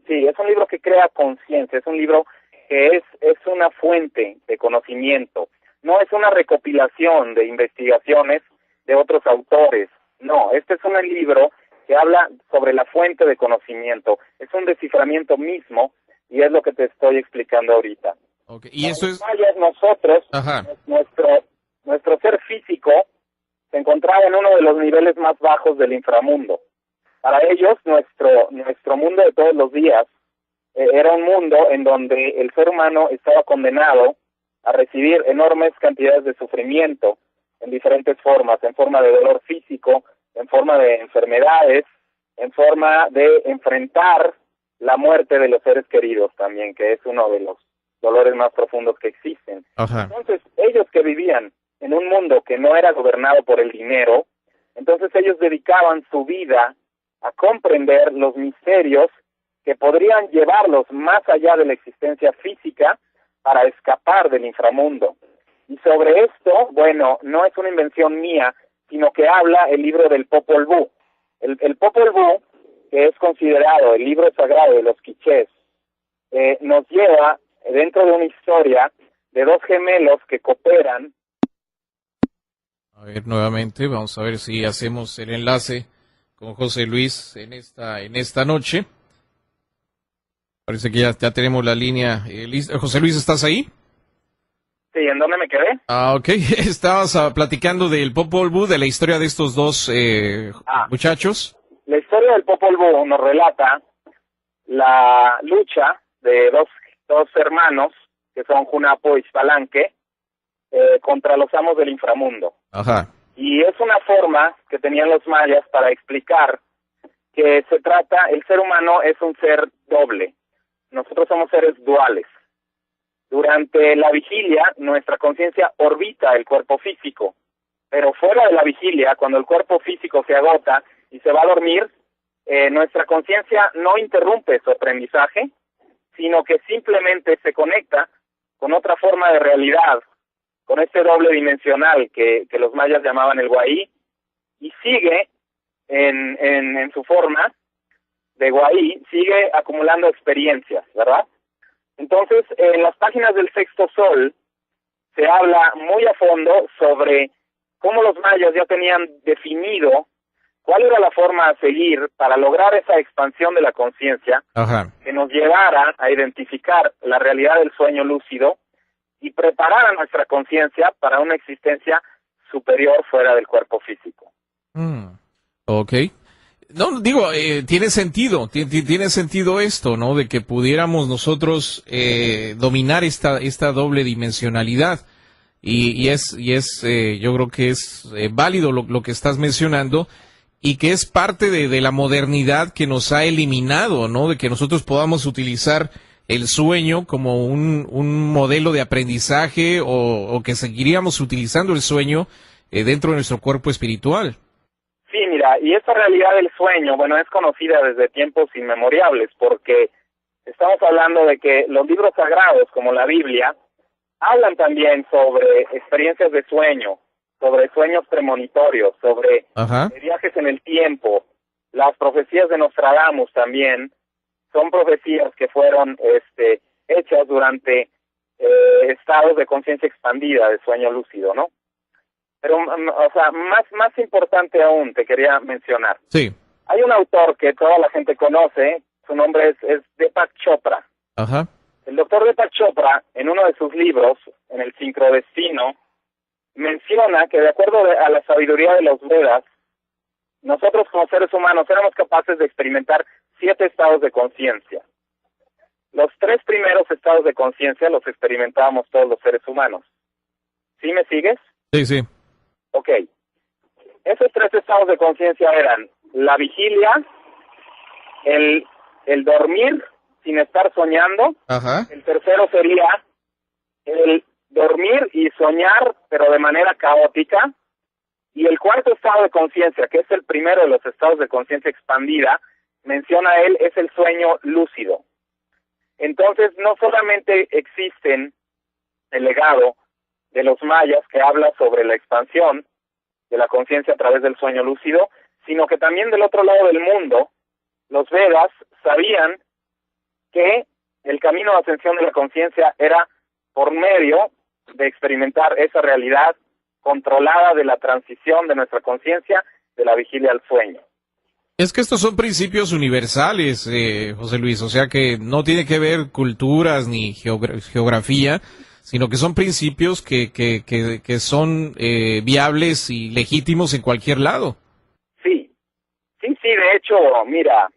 sí, es un libro que crea conciencia, es un libro que es una fuente de conocimiento, no es una recopilación de investigaciones de otros autores, no, este es un libro que habla sobre la fuente de conocimiento, es un desciframiento mismo, y es lo que te estoy explicando ahorita. Okay. Y esto es... Nosotros, Ajá. nuestro ser físico se encontraba en uno de los niveles más bajos del inframundo. Para ellos, nuestro mundo de todos los días era un mundo en donde el ser humano estaba condenado a recibir enormes cantidades de sufrimiento en diferentes formas, en forma de dolor físico, en forma de enfermedades, en forma de enfrentar la muerte de los seres queridos también, que es uno de los dolores más profundos que existen. Ajá. Entonces, ellos que vivían en un mundo que no era gobernado por el dinero, entonces ellos dedicaban su vida a comprender los misterios que podrían llevarlos más allá de la existencia física para escapar del inframundo. Y sobre esto, bueno, no es una invención mía, sino que habla el libro del Popol Vuh. El Popol Vuh, que es considerado el libro sagrado de los quichés, nos lleva dentro de una historia de 2 gemelos que cooperan. A ver, nuevamente, vamos a ver si hacemos el enlace con José Luis en esta noche. Parece que ya tenemos la línea lista. José Luis, ¿estás ahí? Sí, ¿en dónde me quedé? Ah, ok. Estabas platicando del Popol Vuh, de la historia de estos 2 muchachos. La historia del Popol Vuh nos relata la lucha de dos hermanos, que son Junapo y Xpalanque, contra los amos del inframundo. Ajá. Y es una forma que tenían los mayas para explicar que el ser humano es un ser doble. Nosotros somos seres duales. Durante la vigilia, nuestra conciencia orbita el cuerpo físico, pero fuera de la vigilia, cuando el cuerpo físico se agota y se va a dormir, nuestra conciencia no interrumpe su aprendizaje, sino que simplemente se conecta con otra forma de realidad, con este doble dimensional que los mayas llamaban el Guaí, y sigue en su forma de Guaí, sigue acumulando experiencias, ¿verdad? Entonces, en las páginas del Sexto Sol se habla muy a fondo sobre cómo los mayas ya tenían definido cuál era la forma a seguir para lograr esa expansión de la conciencia que nos llevara a identificar la realidad del sueño lúcido y preparar a nuestra conciencia para una existencia superior fuera del cuerpo físico. Ok. No, digo, tiene sentido esto, ¿no? De que pudiéramos nosotros dominar esta doble dimensionalidad. Y yo creo que es válido lo que estás mencionando, y que es parte de la modernidad que nos ha eliminado, ¿no? De que nosotros podamos utilizar el sueño como un modelo de aprendizaje o que seguiríamos utilizando el sueño dentro de nuestro cuerpo espiritual. Sí, mira, y esta realidad del sueño, bueno, es conocida desde tiempos inmemoriales, porque estamos hablando de que los libros sagrados, como la Biblia, hablan también sobre experiencias de sueño, sobre sueños premonitorios, sobre viajes en el tiempo. Las profecías de Nostradamus también son profecías que fueron hechas durante estados de conciencia expandida, de sueño lúcido, ¿no? Pero, o sea, más importante aún, te quería mencionar. Sí. Hay un autor que toda la gente conoce, su nombre es Deepak Chopra. Ajá. El doctor Deepak Chopra, en uno de sus libros, en el Sincrodestino, menciona que de acuerdo a la sabiduría de los Vedas, nosotros como seres humanos éramos capaces de experimentar 7 estados de conciencia. Los 3 primeros estados de conciencia los experimentábamos todos los seres humanos. ¿Sí me sigues? Sí, sí. Ok. Esos 3 estados de conciencia eran la vigilia, el dormir sin estar soñando. Ajá. El tercero sería el dormir y soñar, pero de manera caótica. Y el cuarto estado de conciencia, que es el primero de los estados de conciencia expandida, menciona él, es el sueño lúcido. Entonces, no solamente existen el legado de los mayas que habla sobre la expansión de la conciencia a través del sueño lúcido, sino que también del otro lado del mundo, los Vedas sabían que el camino de ascensión de la conciencia era por medio de experimentar esa realidad controlada de la transición de nuestra conciencia de la vigilia al sueño. Es que estos son principios universales, José Luis, o sea que no tiene que ver culturas ni geografía, sino que son principios que son viables y legítimos en cualquier lado. Sí, de hecho, mira,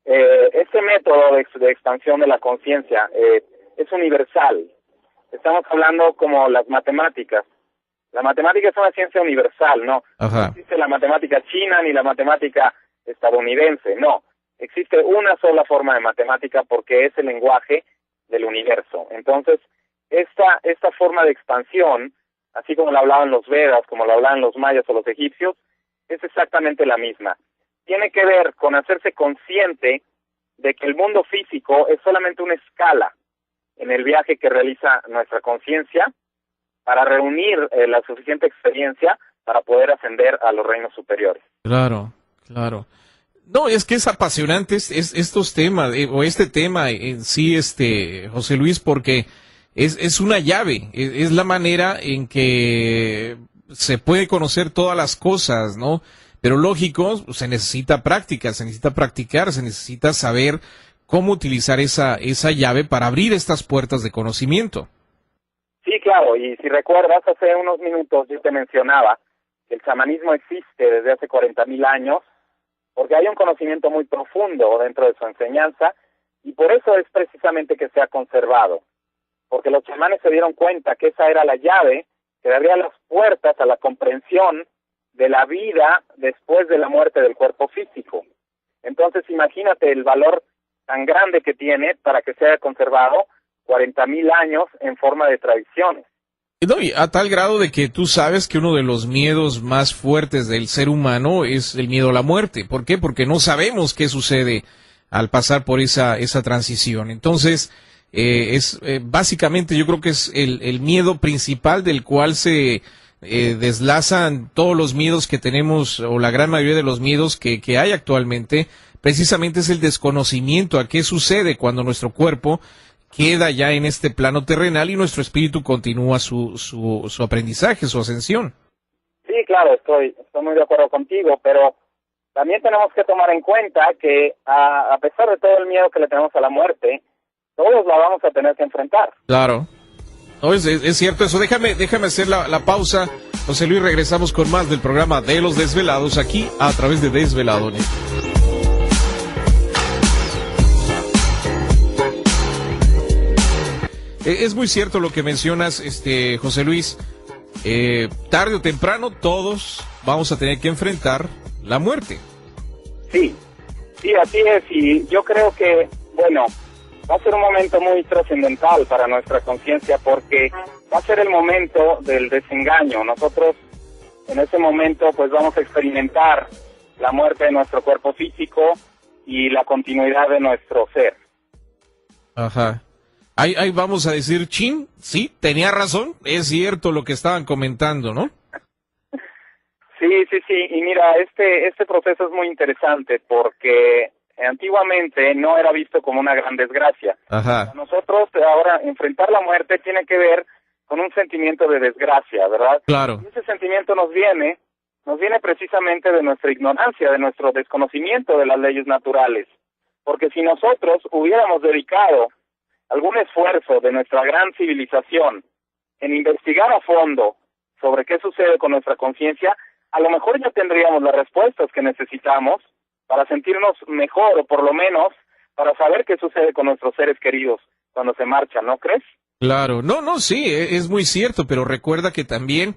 este método de expansión de la conciencia es universal. Estamos hablando como las matemáticas. La matemática es una ciencia universal, ¿no? Ajá. No existe la matemática china ni la matemática estadounidense, no. Existe una sola forma de matemática porque es el lenguaje del universo. Entonces, esta forma de expansión, así como la hablaban los Vedas, como la hablaban los mayas o los egipcios, es exactamente la misma. Tiene que ver con hacerse consciente de que el mundo físico es solamente una escala en el viaje que realiza nuestra conciencia para reunir la suficiente experiencia para poder ascender a los reinos superiores. Claro, claro. No, es que es apasionante estos temas, o este tema en sí, José Luis, porque es una llave, es la manera en que se puede conocer todas las cosas, ¿no? Pero lógico, se necesita práctica, se necesita practicar, se necesita saber cómo utilizar esa llave para abrir estas puertas de conocimiento. Sí, claro, y si recuerdas, hace unos minutos yo te mencionaba que el chamanismo existe desde hace 40,000 años, porque hay un conocimiento muy profundo dentro de su enseñanza, y por eso es precisamente que se ha conservado, porque los chamanes se dieron cuenta que esa era la llave que abría las puertas a la comprensión de la vida después de la muerte del cuerpo físico. Entonces imagínate el valor tan grande que tiene para que se haya conservado 40,000 años en forma de tradiciones. No, y a tal grado de que tú sabes que uno de los miedos más fuertes del ser humano es el miedo a la muerte. ¿Por qué? Porque no sabemos qué sucede al pasar por esa transición. Entonces, básicamente yo creo que es el miedo principal del cual se deslazan todos los miedos que tenemos, o la gran mayoría de los miedos que hay actualmente. Precisamente es el desconocimiento a qué sucede cuando nuestro cuerpo queda ya en este plano terrenal y nuestro espíritu continúa su aprendizaje, su ascensión. Sí, claro, estoy muy de acuerdo contigo, pero también tenemos que tomar en cuenta que a pesar de todo el miedo que le tenemos a la muerte, todos la vamos a tener que enfrentar. Claro. No, es cierto eso. Déjame hacer la pausa. José Luis, regresamos con más del programa de Los Desvelados aquí a través de Desveladones. Es muy cierto lo que mencionas, José Luis. Tarde o temprano todos vamos a tener que enfrentar la muerte. Sí, así es. Y yo creo que, bueno, va a ser un momento muy trascendental para nuestra conciencia, porque va a ser el momento del desengaño. Nosotros en ese momento pues vamos a experimentar la muerte de nuestro cuerpo físico y la continuidad de nuestro ser. Ajá. Ahí vamos a decir, chin, sí, tenía razón, es cierto lo que estaban comentando, ¿no? Sí, y mira, este proceso es muy interesante porque antiguamente no era visto como una gran desgracia. Ajá. Para nosotros ahora enfrentar la muerte tiene que ver con un sentimiento de desgracia, ¿verdad? Claro. Y ese sentimiento nos viene precisamente de nuestra ignorancia, de nuestro desconocimiento de las leyes naturales. Porque si nosotros hubiéramos dedicado algún esfuerzo de nuestra gran civilización en investigar a fondo sobre qué sucede con nuestra conciencia, a lo mejor ya tendríamos las respuestas que necesitamos para sentirnos mejor, o por lo menos para saber qué sucede con nuestros seres queridos cuando se marchan, ¿no crees? Claro, no, sí, es muy cierto, pero recuerda que también,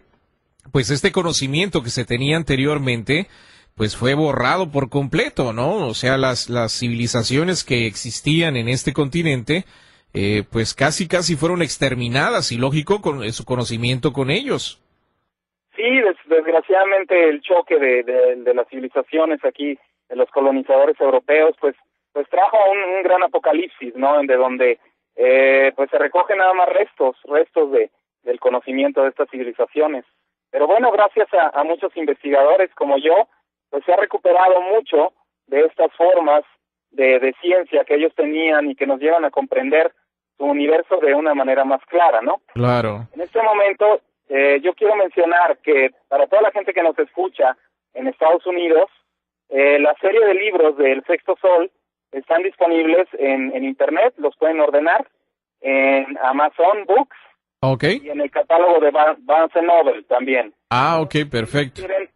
pues este conocimiento que se tenía anteriormente, pues fue borrado por completo, ¿no? O sea, las civilizaciones que existían en este continente, pues casi fueron exterminadas, y lógico, con su conocimiento con ellos. Sí, desgraciadamente el choque de las civilizaciones aquí, de los colonizadores europeos, pues trajo un gran apocalipsis, ¿no? De donde pues se recogen nada más restos del conocimiento de estas civilizaciones. Pero bueno, gracias a muchos investigadores como yo, pues se ha recuperado mucho de estas formas de ciencia que ellos tenían y que nos llevan a comprender su universo de una manera más clara, ¿no? Claro. En este momento, yo quiero mencionar que para toda la gente que nos escucha en Estados Unidos, la serie de libros del Sexto Sol están disponibles en Internet, los pueden ordenar en Amazon Books. Ok. Y en el catálogo de Barnes & Noble también. Ah, ok, perfecto. Si quieren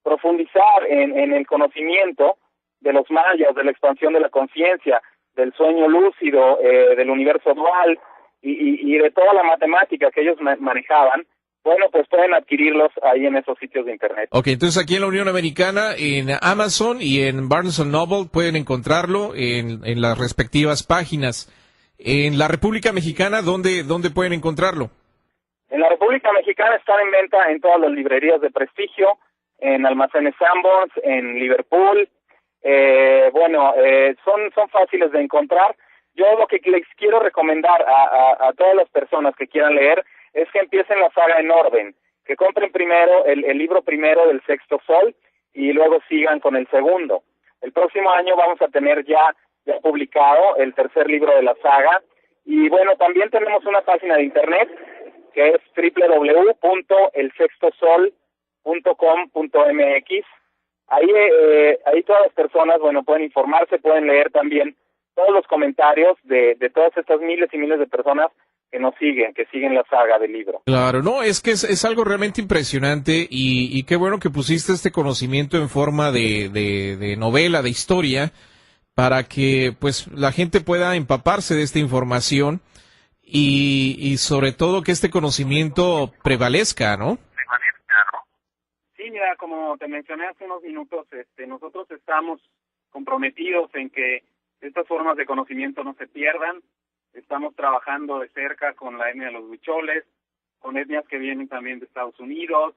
profundizar en el conocimiento de los mayas, de la expansión de la conciencia, del sueño lúcido, del universo dual y de toda la matemática que ellos manejaban, bueno, pues pueden adquirirlos ahí en esos sitios de Internet. Ok, entonces aquí en la Unión Americana, en Amazon y en Barnes & Noble pueden encontrarlo en las respectivas páginas. En la República Mexicana, ¿dónde pueden encontrarlo? En la República Mexicana están en venta en todas las librerías de prestigio, en almacenes Sanborns, en Liverpool. Son fáciles de encontrar. Yo lo que les quiero recomendar a todas las personas que quieran leer es que empiecen la saga en orden, que compren primero el libro primero del Sexto Sol y luego sigan con el segundo. El próximo año vamos a tener ya publicado el tercer libro de la saga, y bueno, también tenemos una página de Internet que es www.elsextosol.com.mx. Ahí todas las personas, bueno, pueden informarse, pueden leer también todos los comentarios de todas estas miles y miles de personas que nos siguen, que siguen la saga del libro. Claro, no, es que es algo realmente impresionante, y qué bueno que pusiste este conocimiento en forma de novela, de historia, para que pues la gente pueda empaparse de esta información y sobre todo que este conocimiento prevalezca, ¿no? Sí, mira, como te mencioné hace unos minutos, nosotros estamos comprometidos en que estas formas de conocimiento no se pierdan. Estamos trabajando de cerca con la etnia de los huicholes, con etnias que vienen también de Estados Unidos,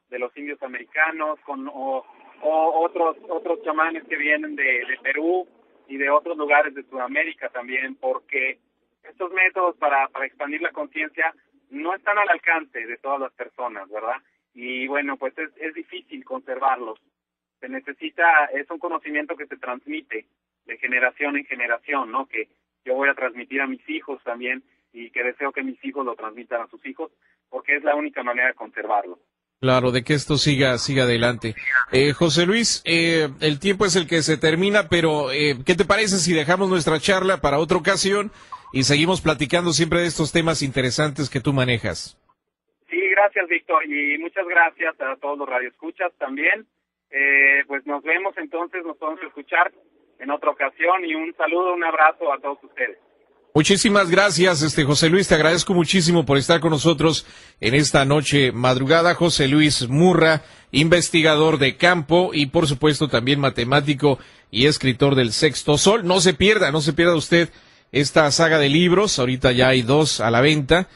de los indios americanos, o otros chamanes que vienen de Perú y de otros lugares de Sudamérica también, porque estos métodos para expandir la conciencia no están al alcance de todas las personas, ¿verdad? Y bueno, pues es difícil conservarlos. Se necesita, es un conocimiento que se transmite de generación en generación, ¿no? Que yo voy a transmitir a mis hijos también, y que deseo que mis hijos lo transmitan a sus hijos, porque es la única manera de conservarlo. Claro, de que esto siga adelante. José Luis, el tiempo es el que se termina, pero ¿qué te parece si dejamos nuestra charla para otra ocasión y seguimos platicando siempre de estos temas interesantes que tú manejas? Sí, gracias, Víctor, y muchas gracias a todos los radioescuchas también. Pues nos vemos entonces, nos podemos escuchar en otra ocasión, y un saludo, un abrazo a todos ustedes. Muchísimas gracias, José Luis, te agradezco muchísimo por estar con nosotros en esta noche madrugada. José Luis Murra, investigador de campo y por supuesto también matemático y escritor del Sexto Sol. No se pierda usted esta saga de libros. Ahorita ya hay 2 a la venta.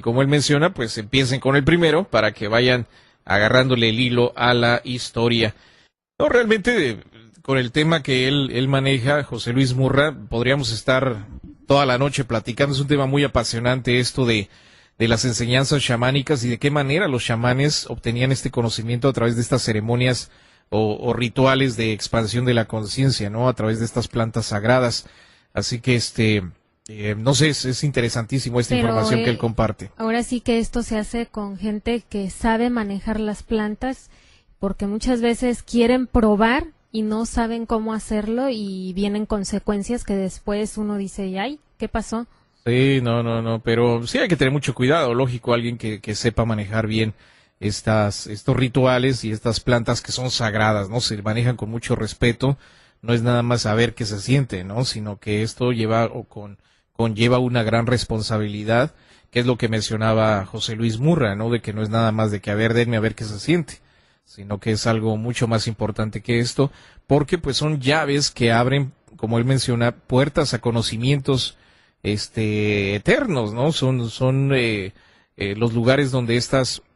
Como él menciona, pues empiecen con el primero para que vayan agarrándole el hilo a la historia. No, realmente, con el tema que él maneja, José Luis Murra, podríamos estar toda la noche platicando. Es un tema muy apasionante esto de las enseñanzas chamánicas y de qué manera los chamanes obtenían este conocimiento a través de estas ceremonias o rituales de expansión de la conciencia, ¿no? A través de estas plantas sagradas. Así que no sé, es interesantísimo esta información que él comparte. Ahora sí que esto se hace con gente que sabe manejar las plantas, porque muchas veces quieren probar y no saben cómo hacerlo y vienen consecuencias que después uno dice, ay, ¿qué pasó? Sí, no, pero sí hay que tener mucho cuidado, lógico, alguien que sepa manejar bien estos rituales y estas plantas que son sagradas, ¿no? Se manejan con mucho respeto, no es nada más saber qué se siente, ¿no? Sino que esto conlleva una gran responsabilidad, que es lo que mencionaba José Luis Murra, ¿no? De que no es nada más de que, a ver, denme a ver qué se siente, sino que es algo mucho más importante que esto, porque pues son llaves que abren, como él menciona, puertas a conocimientos eternos, ¿no? Son los lugares donde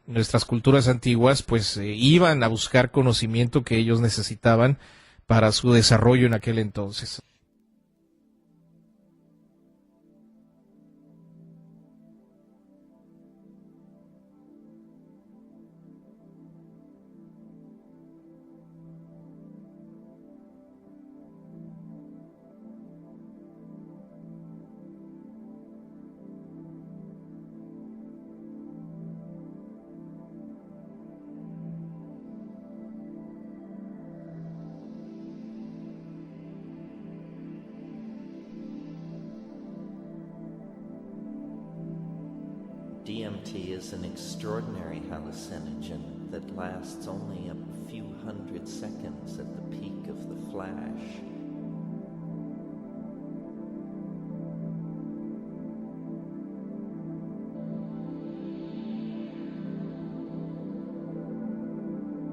nuestras culturas antiguas pues iban a buscar conocimiento que ellos necesitaban para su desarrollo en aquel entonces. DMT is an extraordinary hallucinogen that lasts only a few hundred seconds at the peak of the flash.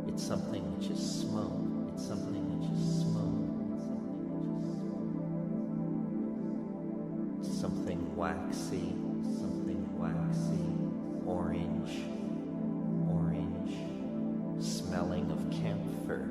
It's something which is smoke. It's something which is smoke. It's something waxy. Orange, smelling of camphor,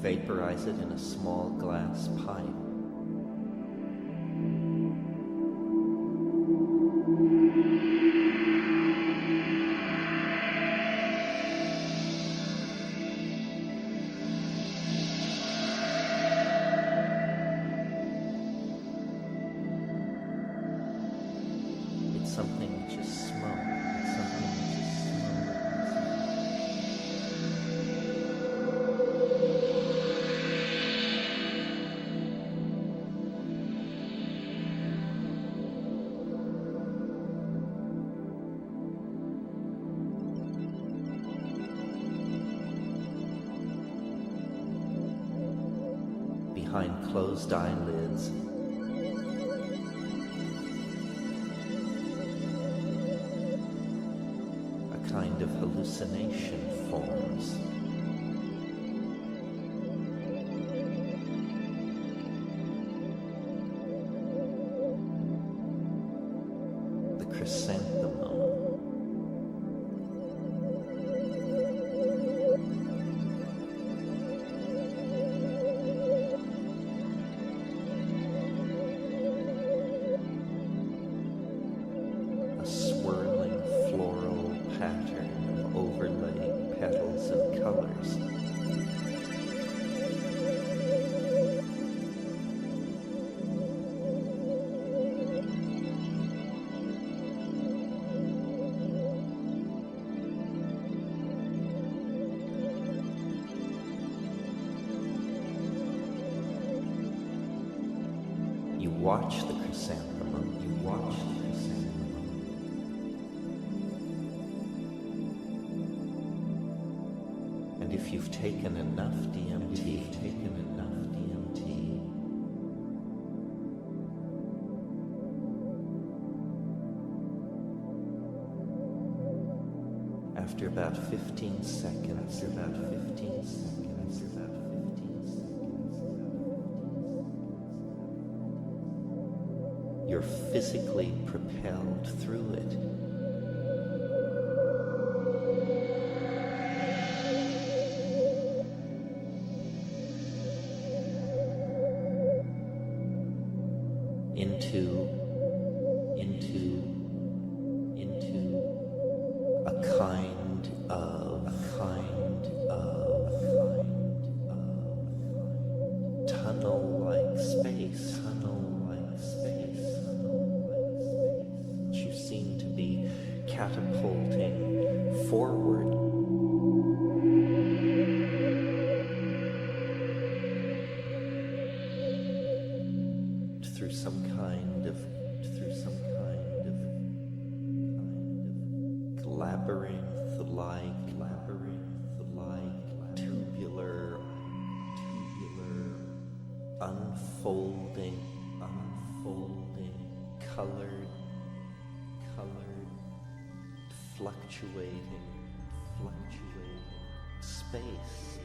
Vaporize it in a small glass pipe. It's something which is smoke. It's something which is behind closed eyelids. A kind of hallucination forms. The chrysanthemum. watch the chrysanthemum, you watch the chrysanthemum. And if you've taken enough DMT, after about 15 seconds, you're physically propelled through it. Into a kind of tunnel-like space. You seem to be catapulting forward. Through some kind of labyrinth-like tubular unfolding colored fluctuating space.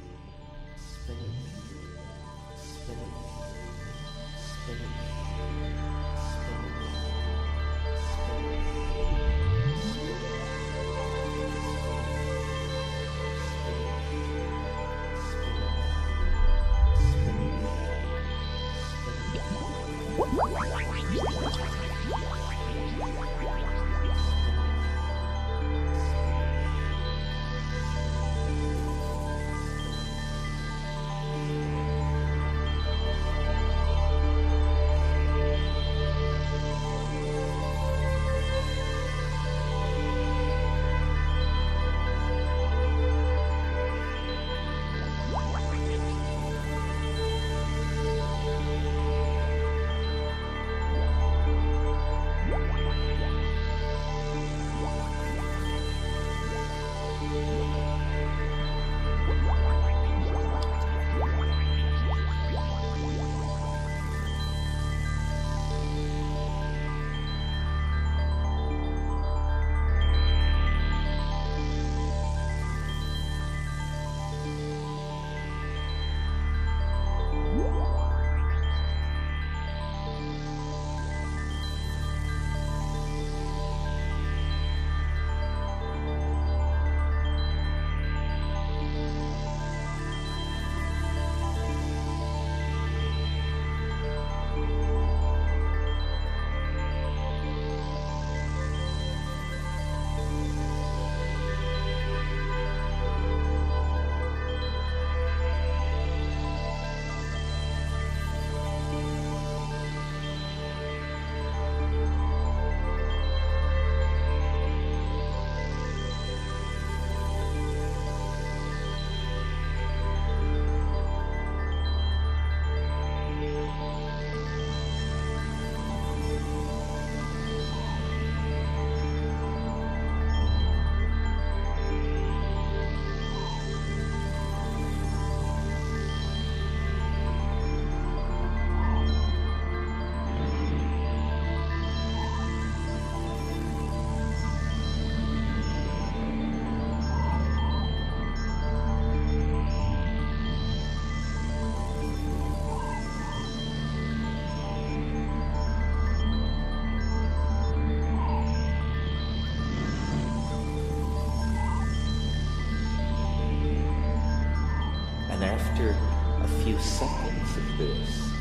After a few seconds of this,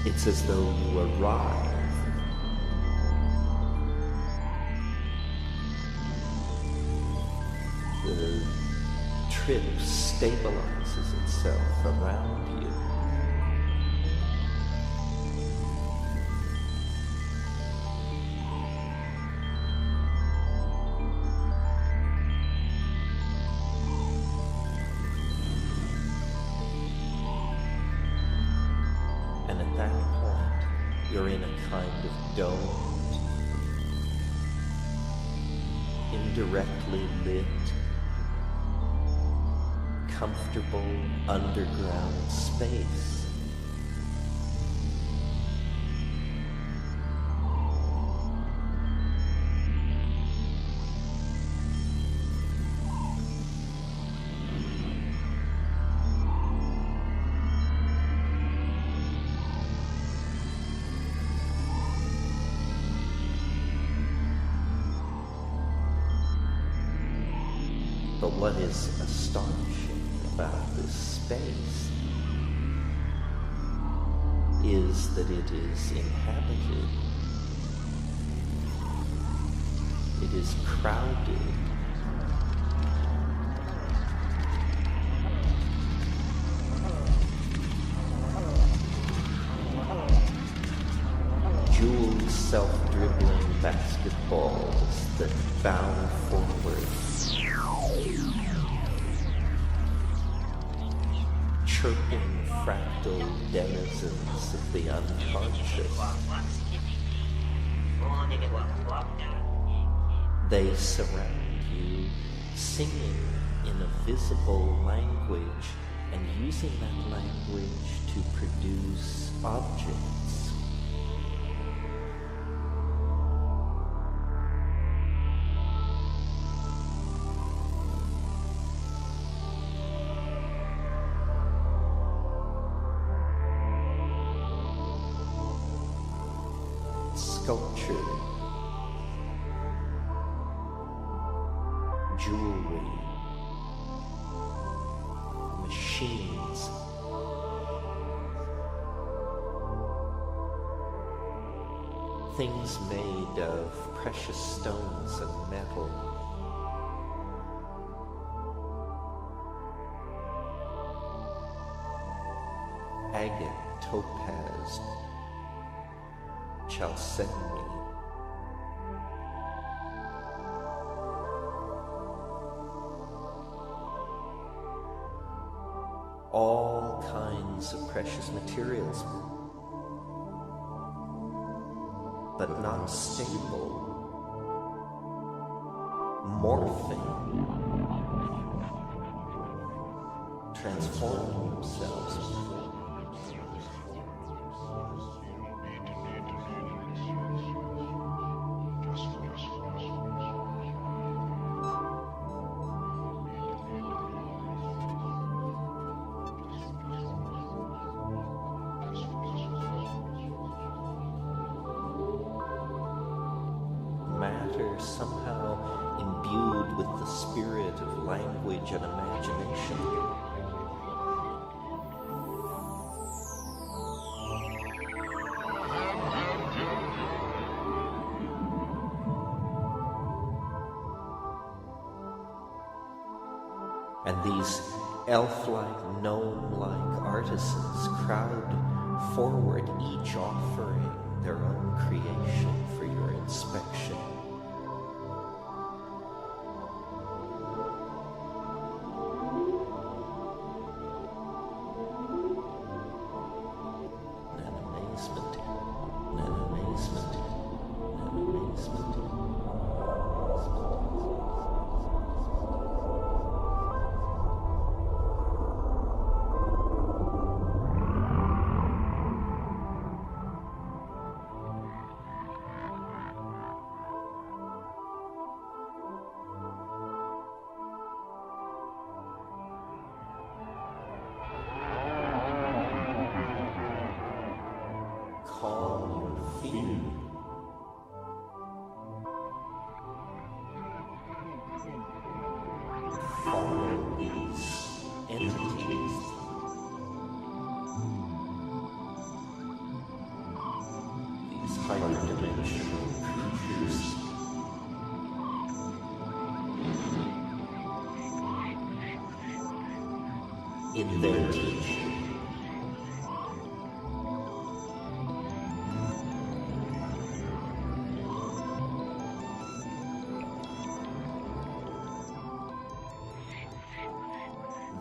it's as though you arrive. The trip stabilizes itself around you. And at that point, you're in a kind of dome, indirectly lit, comfortable underground space. But what is astonishing about this space is that it is inhabited. It is crowded. Jeweled, self-dribbling basketballs that bound forward. Chirping fractal denizens of the unconscious. They surround you, singing in a visible language and using that language to produce objects. Sculpture, jewelry, machines, things made of precious stones and metal. Agate, topaz, chalcedony. All kinds of precious materials, but not stable, morphing, transforming themselves. Matter somehow imbued with the spirit of language and imagination. And these elf-like, gnome-like artisans crowd forward, each offering their own creation for your inspection. In their teaching.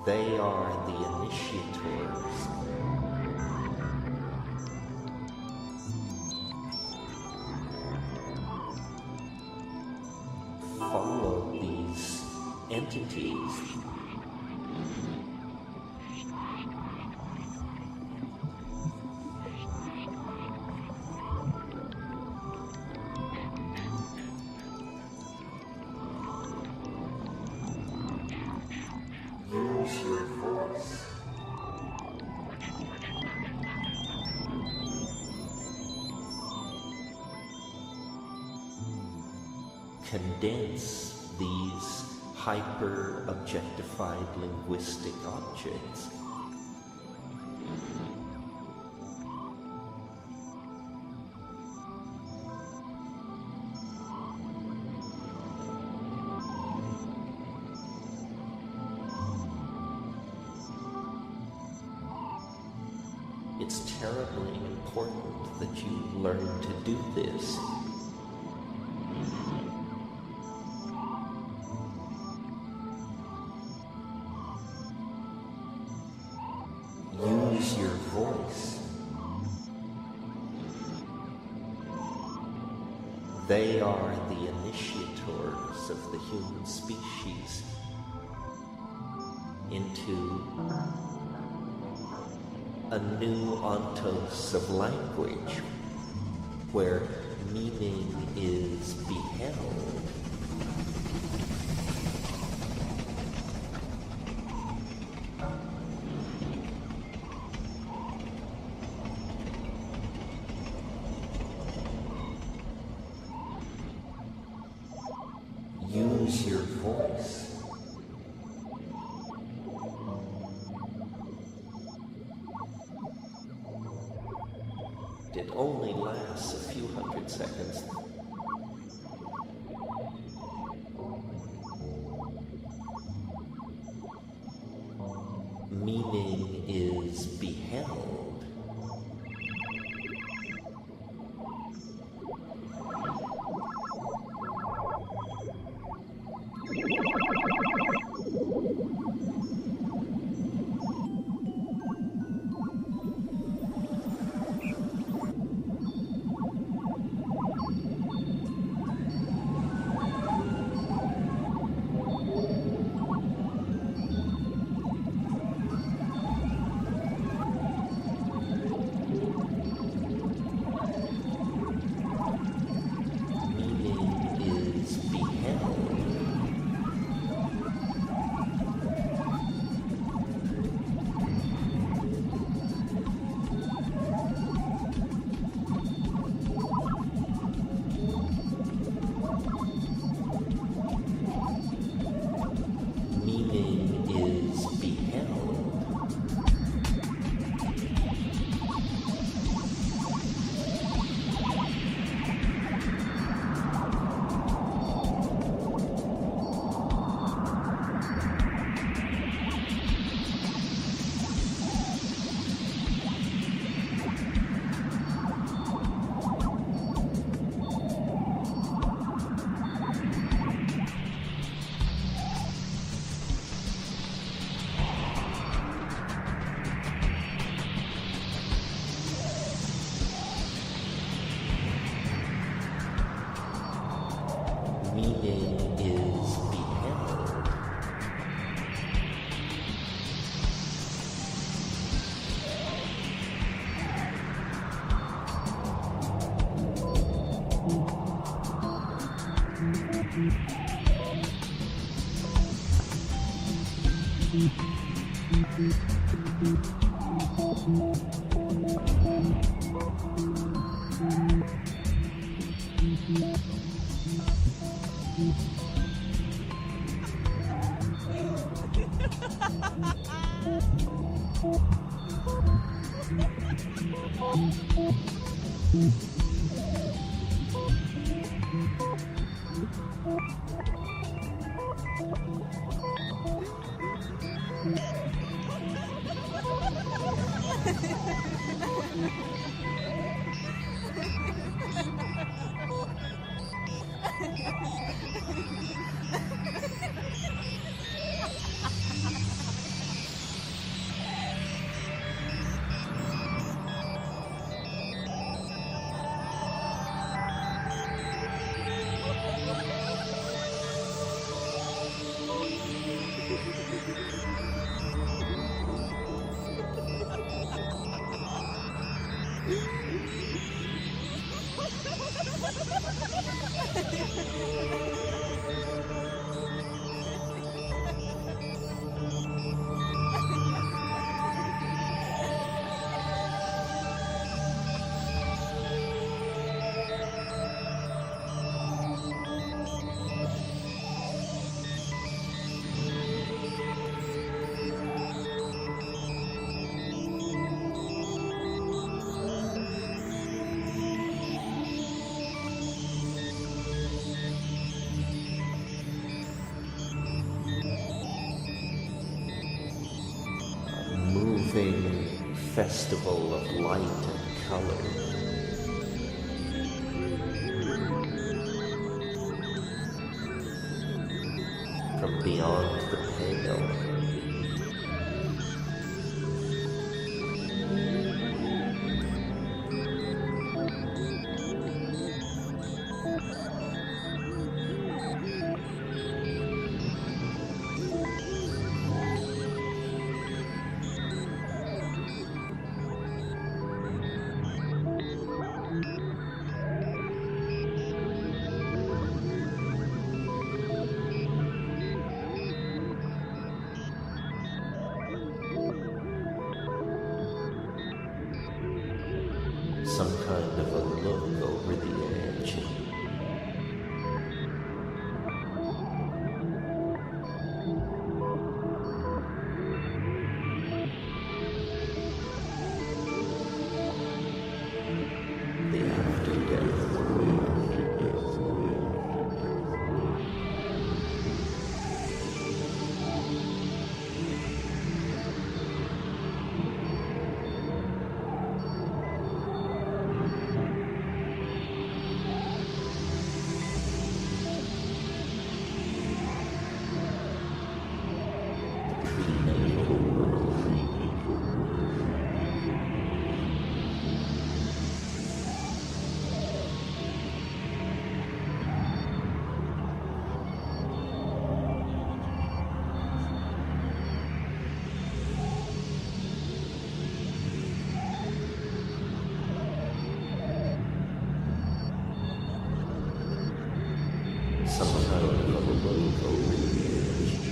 They are the initiators. entities. Use your voice. Condense these hyper-objectified linguistic objects. It's terribly important that you learn to do this. Use your voice. They are the initiators of the human species into a new ontos of language where meaning is beheld. Use your voice. It only lasts a few hundred seconds. Meaning is beheld. Meaning is beheld. Moving festival of light and color. From beyond the pale. Some kind of a look over the edge. The after-death world. Some kind of a look over the edge.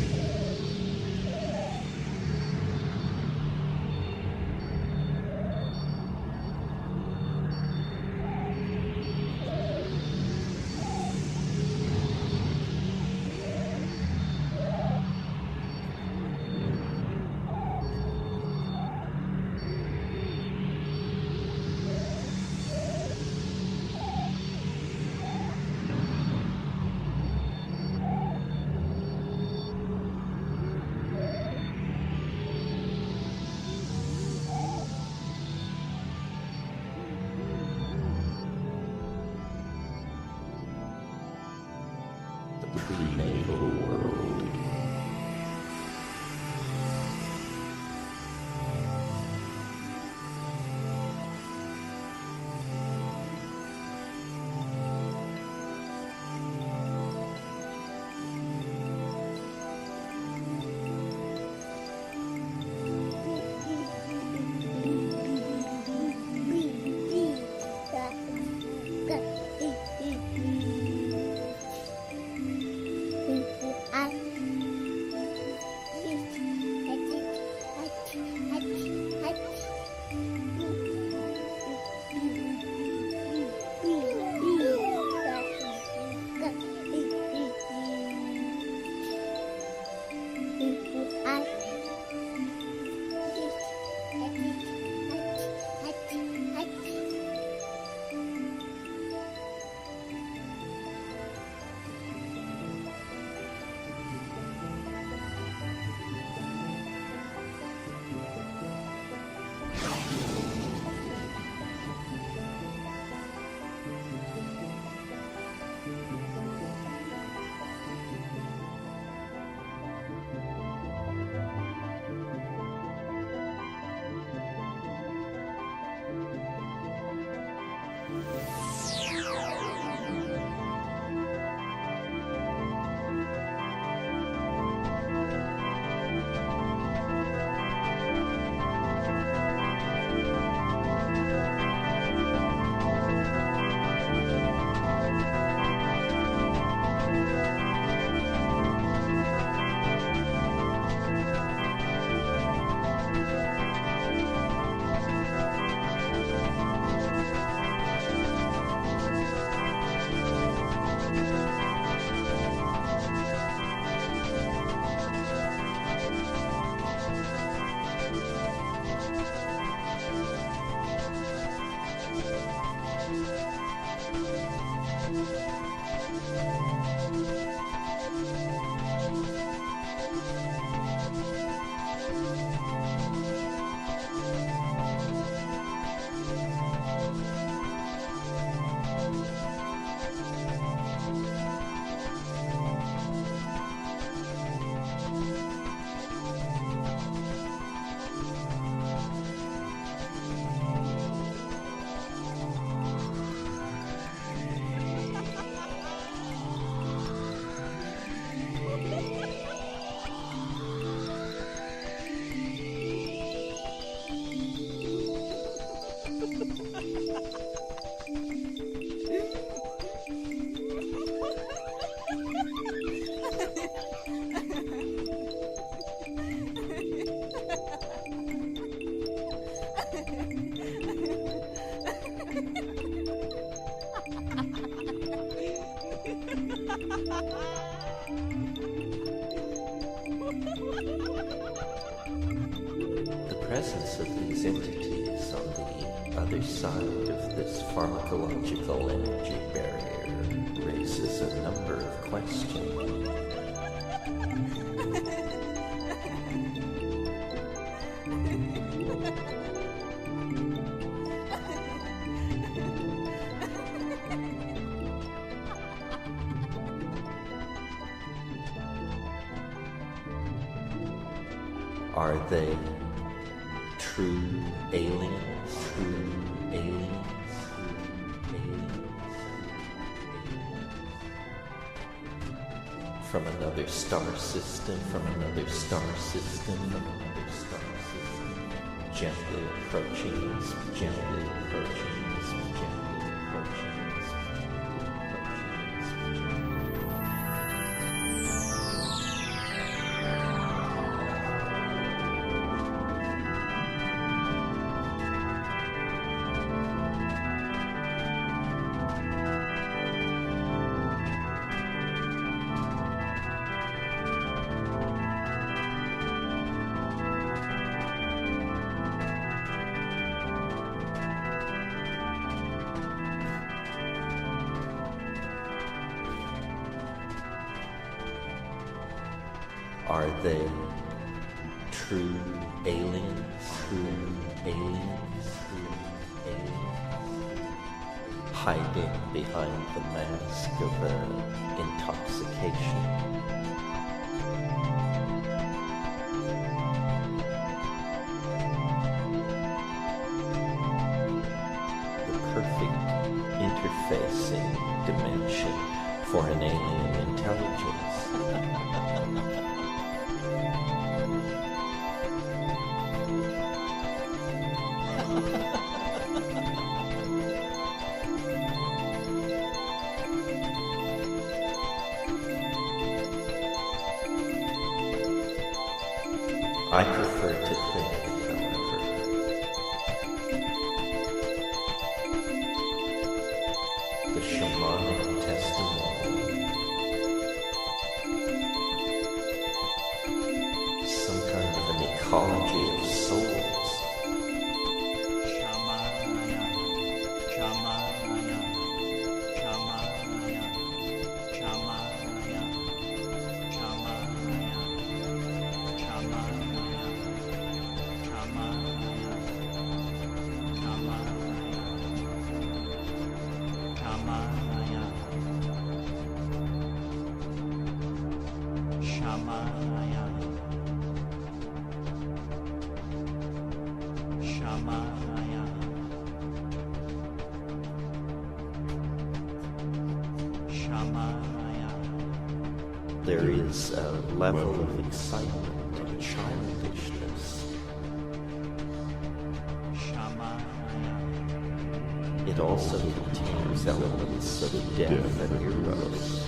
The prenatal world. other side of this pharmacological energy barrier raises a number of questions. Are they true aliens? True aliens? True aliens? From another star system, from another star system, from another star system, gently approaching us, gently approaching us, gently approaching us, gently approaching us. Are they true aliens? True aliens? True aliens? Hiding behind the mask of intoxication. The perfect interfacing dimension for an alien intelligence. I prefer to think, however, the shamanic testimony, some kind of an ecology of souls. There is a level of excitement and childishness. It also contains elements of death and eros.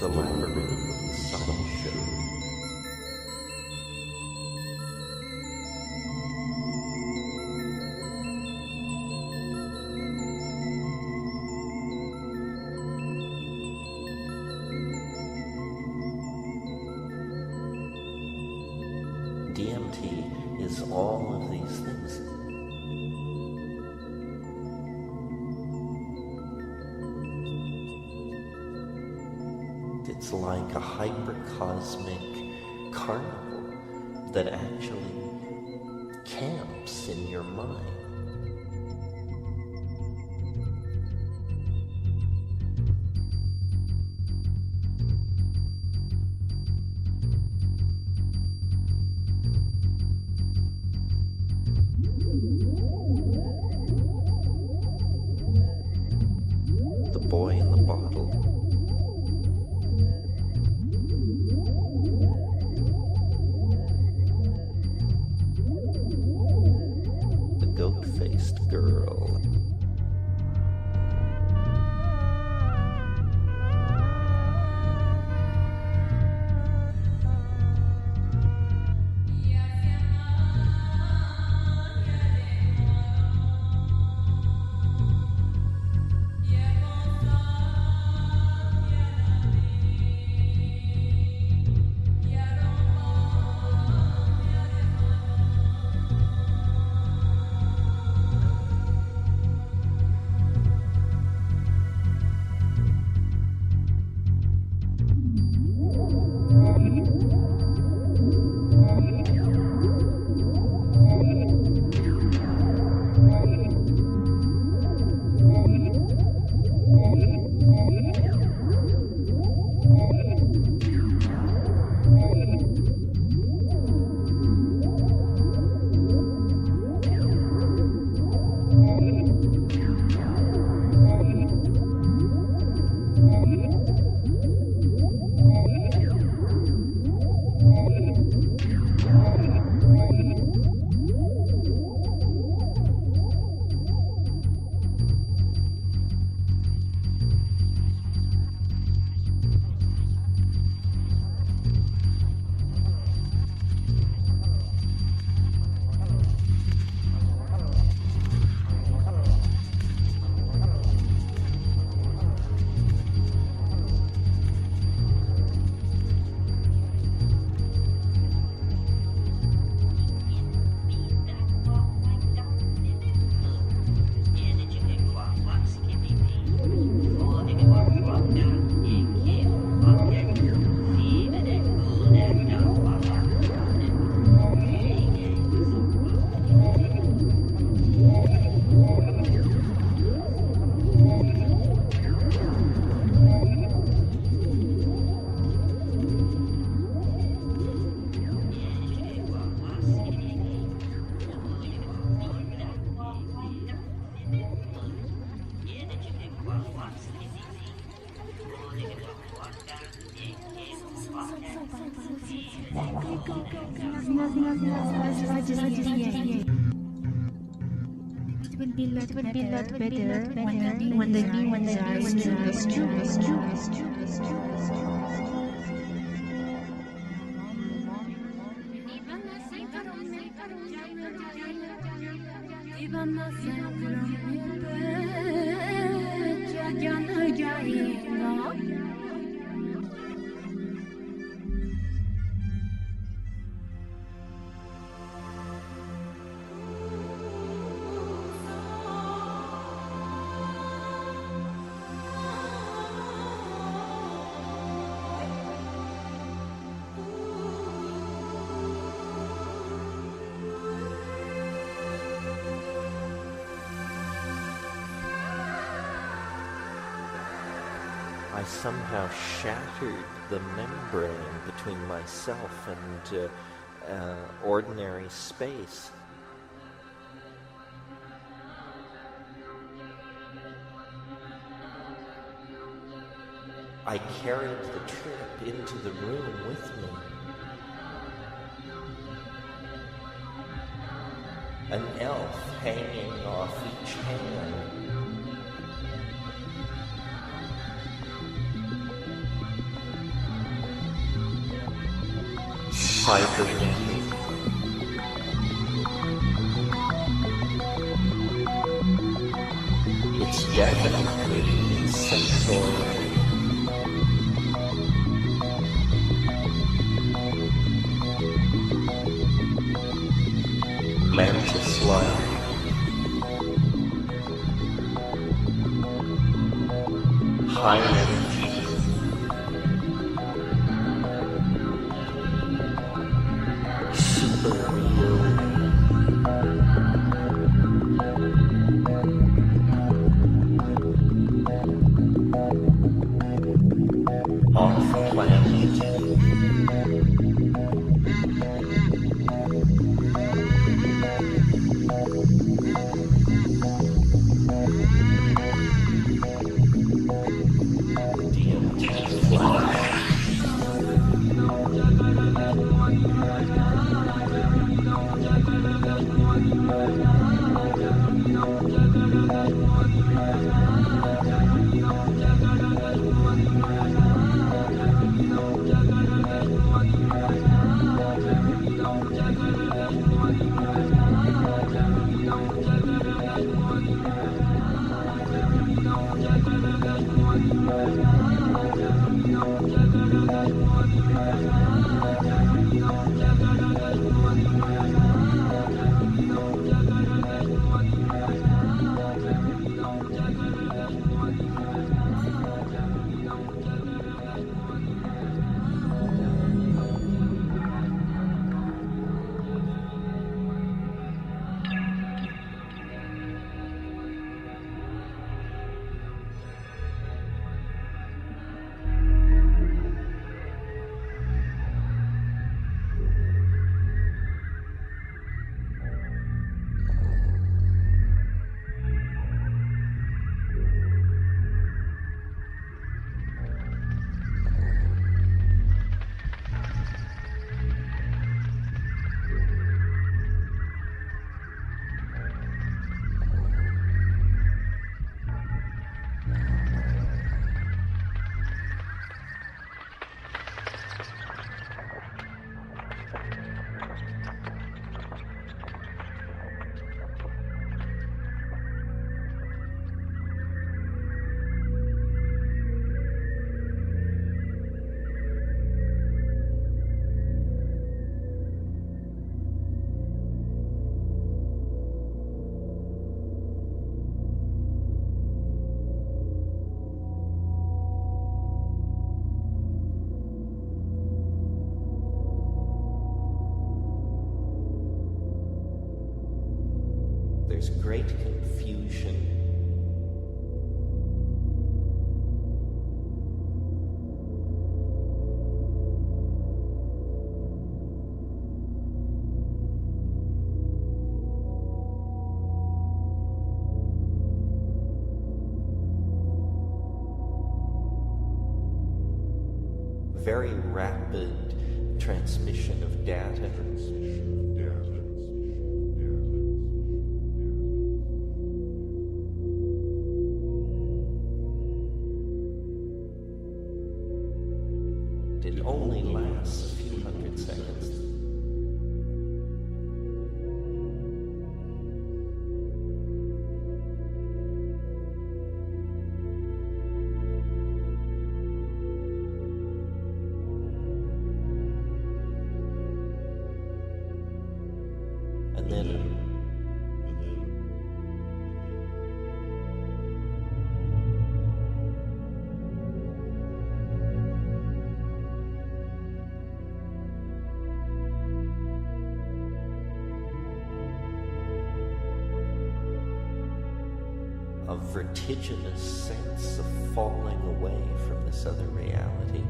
the labyrinth sideshow. DMT is all of these things. It's like a hypercosmic carnival that actually camps in your mind. The boy in the bottle. The goat-faced girl. It would be a lot better when the new ones are I somehow shattered the membrane between myself and ordinary space. I carried the trip into the room with me. An elf hanging off each hand. cybernetic, it's definitely sensorial. Mantis-like. High energy. Super real. Off planet. There's great confusion. Very rapid transmission of data. It only lasts a few hundred seconds. And then a vertiginous sense of falling away from this other reality.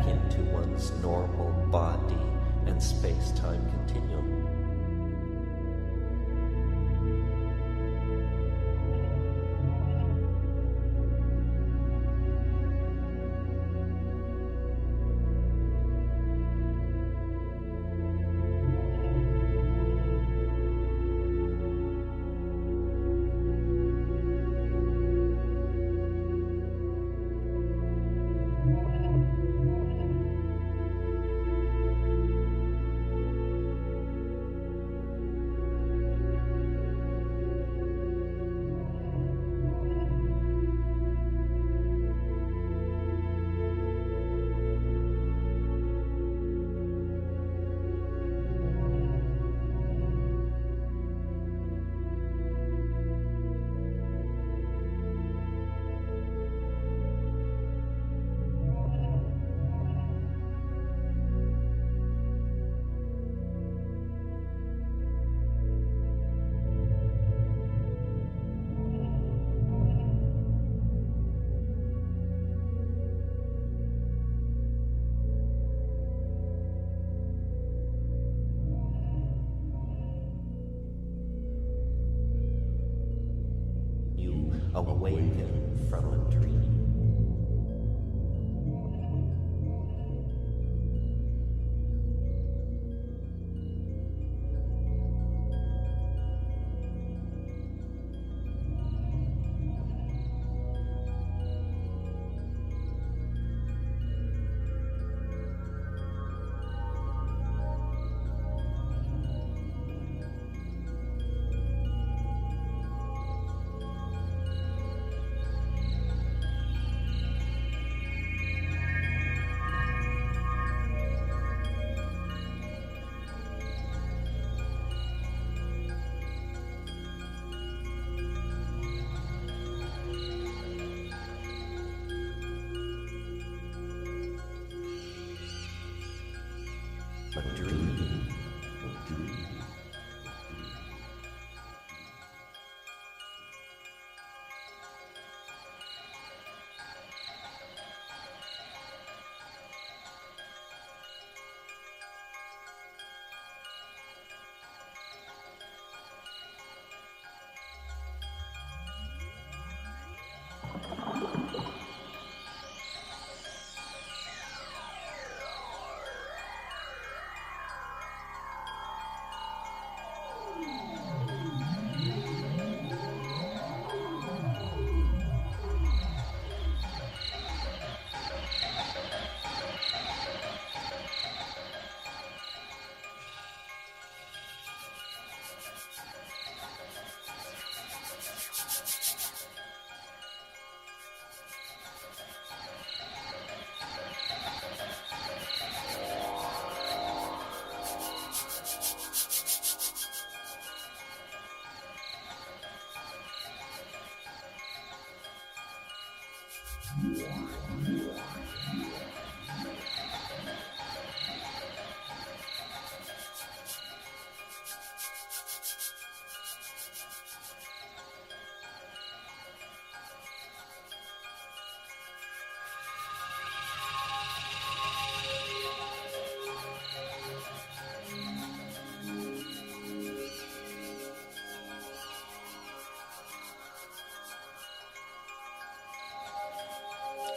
into one's normal body and space-time continuum. Awaken from a dream. A dream.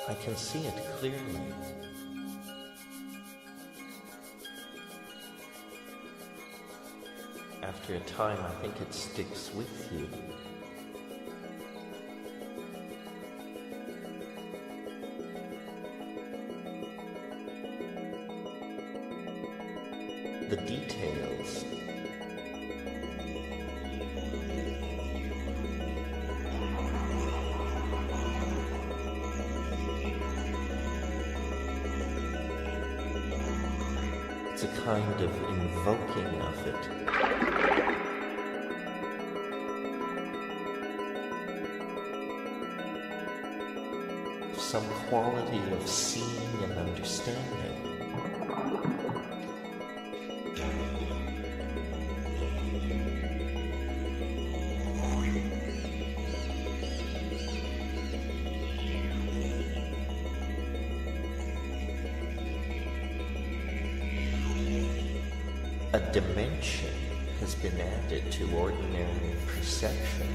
I can see it clearly. After a time, I think it sticks with you. The details. It's a kind of invoking of it. Some quality of seeing and understanding. a dimension has been added to ordinary perception.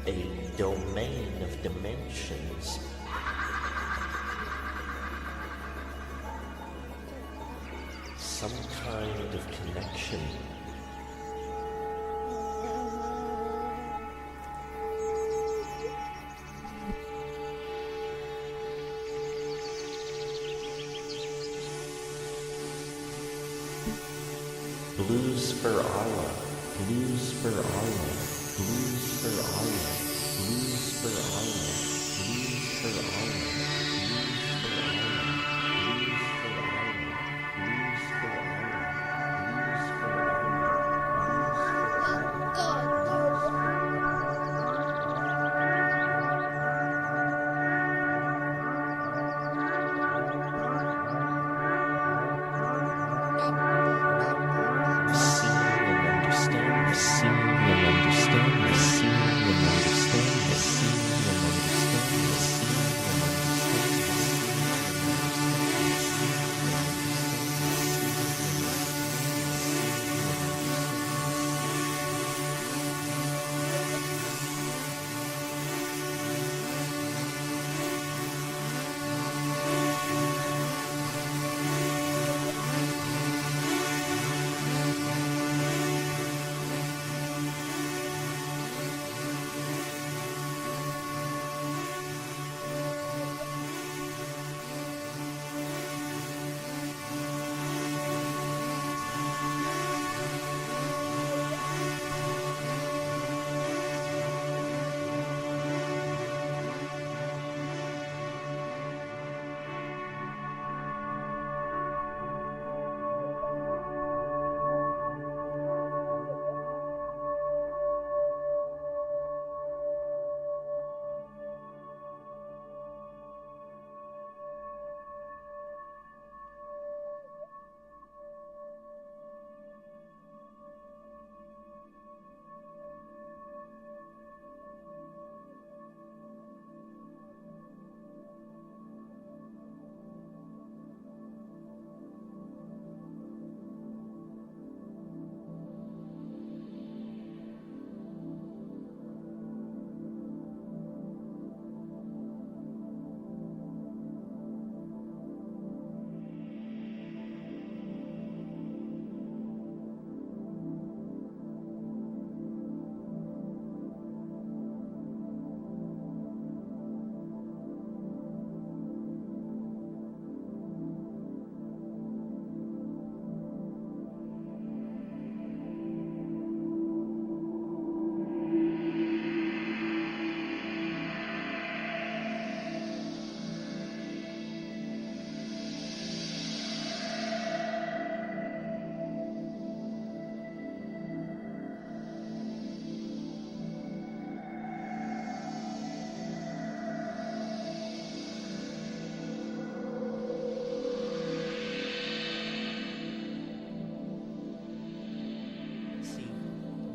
A domain of dimensions. Some kind of connection. Blues for Allah, blues for Allah, blues for Allah, blues for Allah, blues for Allah, blues for Allah, blues for Allah, blues for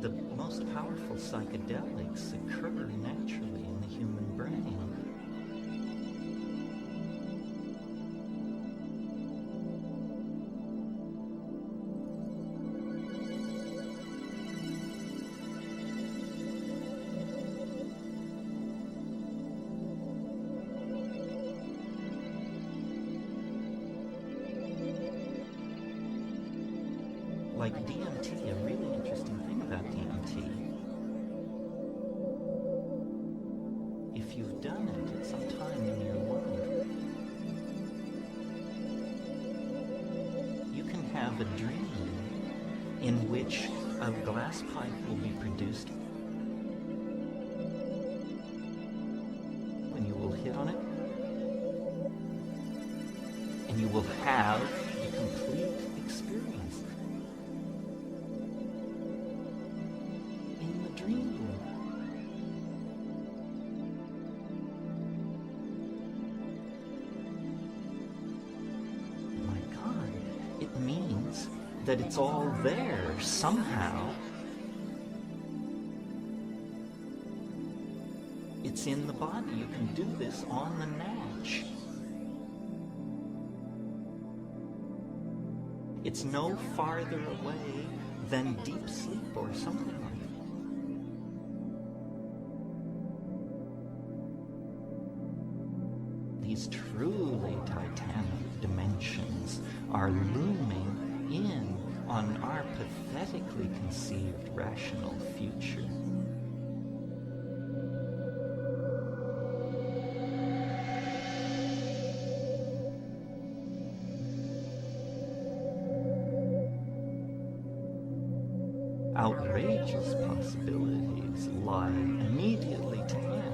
the most powerful psychedelics occur naturally in the human brain. Like DMT, a really interesting thing about DMT have a dream in which a glass pipe will be produced and you will hit on it and you will have a complete experience in the dream. It means that it's all there somehow. It's in the body. You can do this on the natch. It's no farther away than deep sleep or something like that. These truly titanic dimensions are looming in on our pathetically conceived rational future. Outrageous possibilities lie immediately to hand.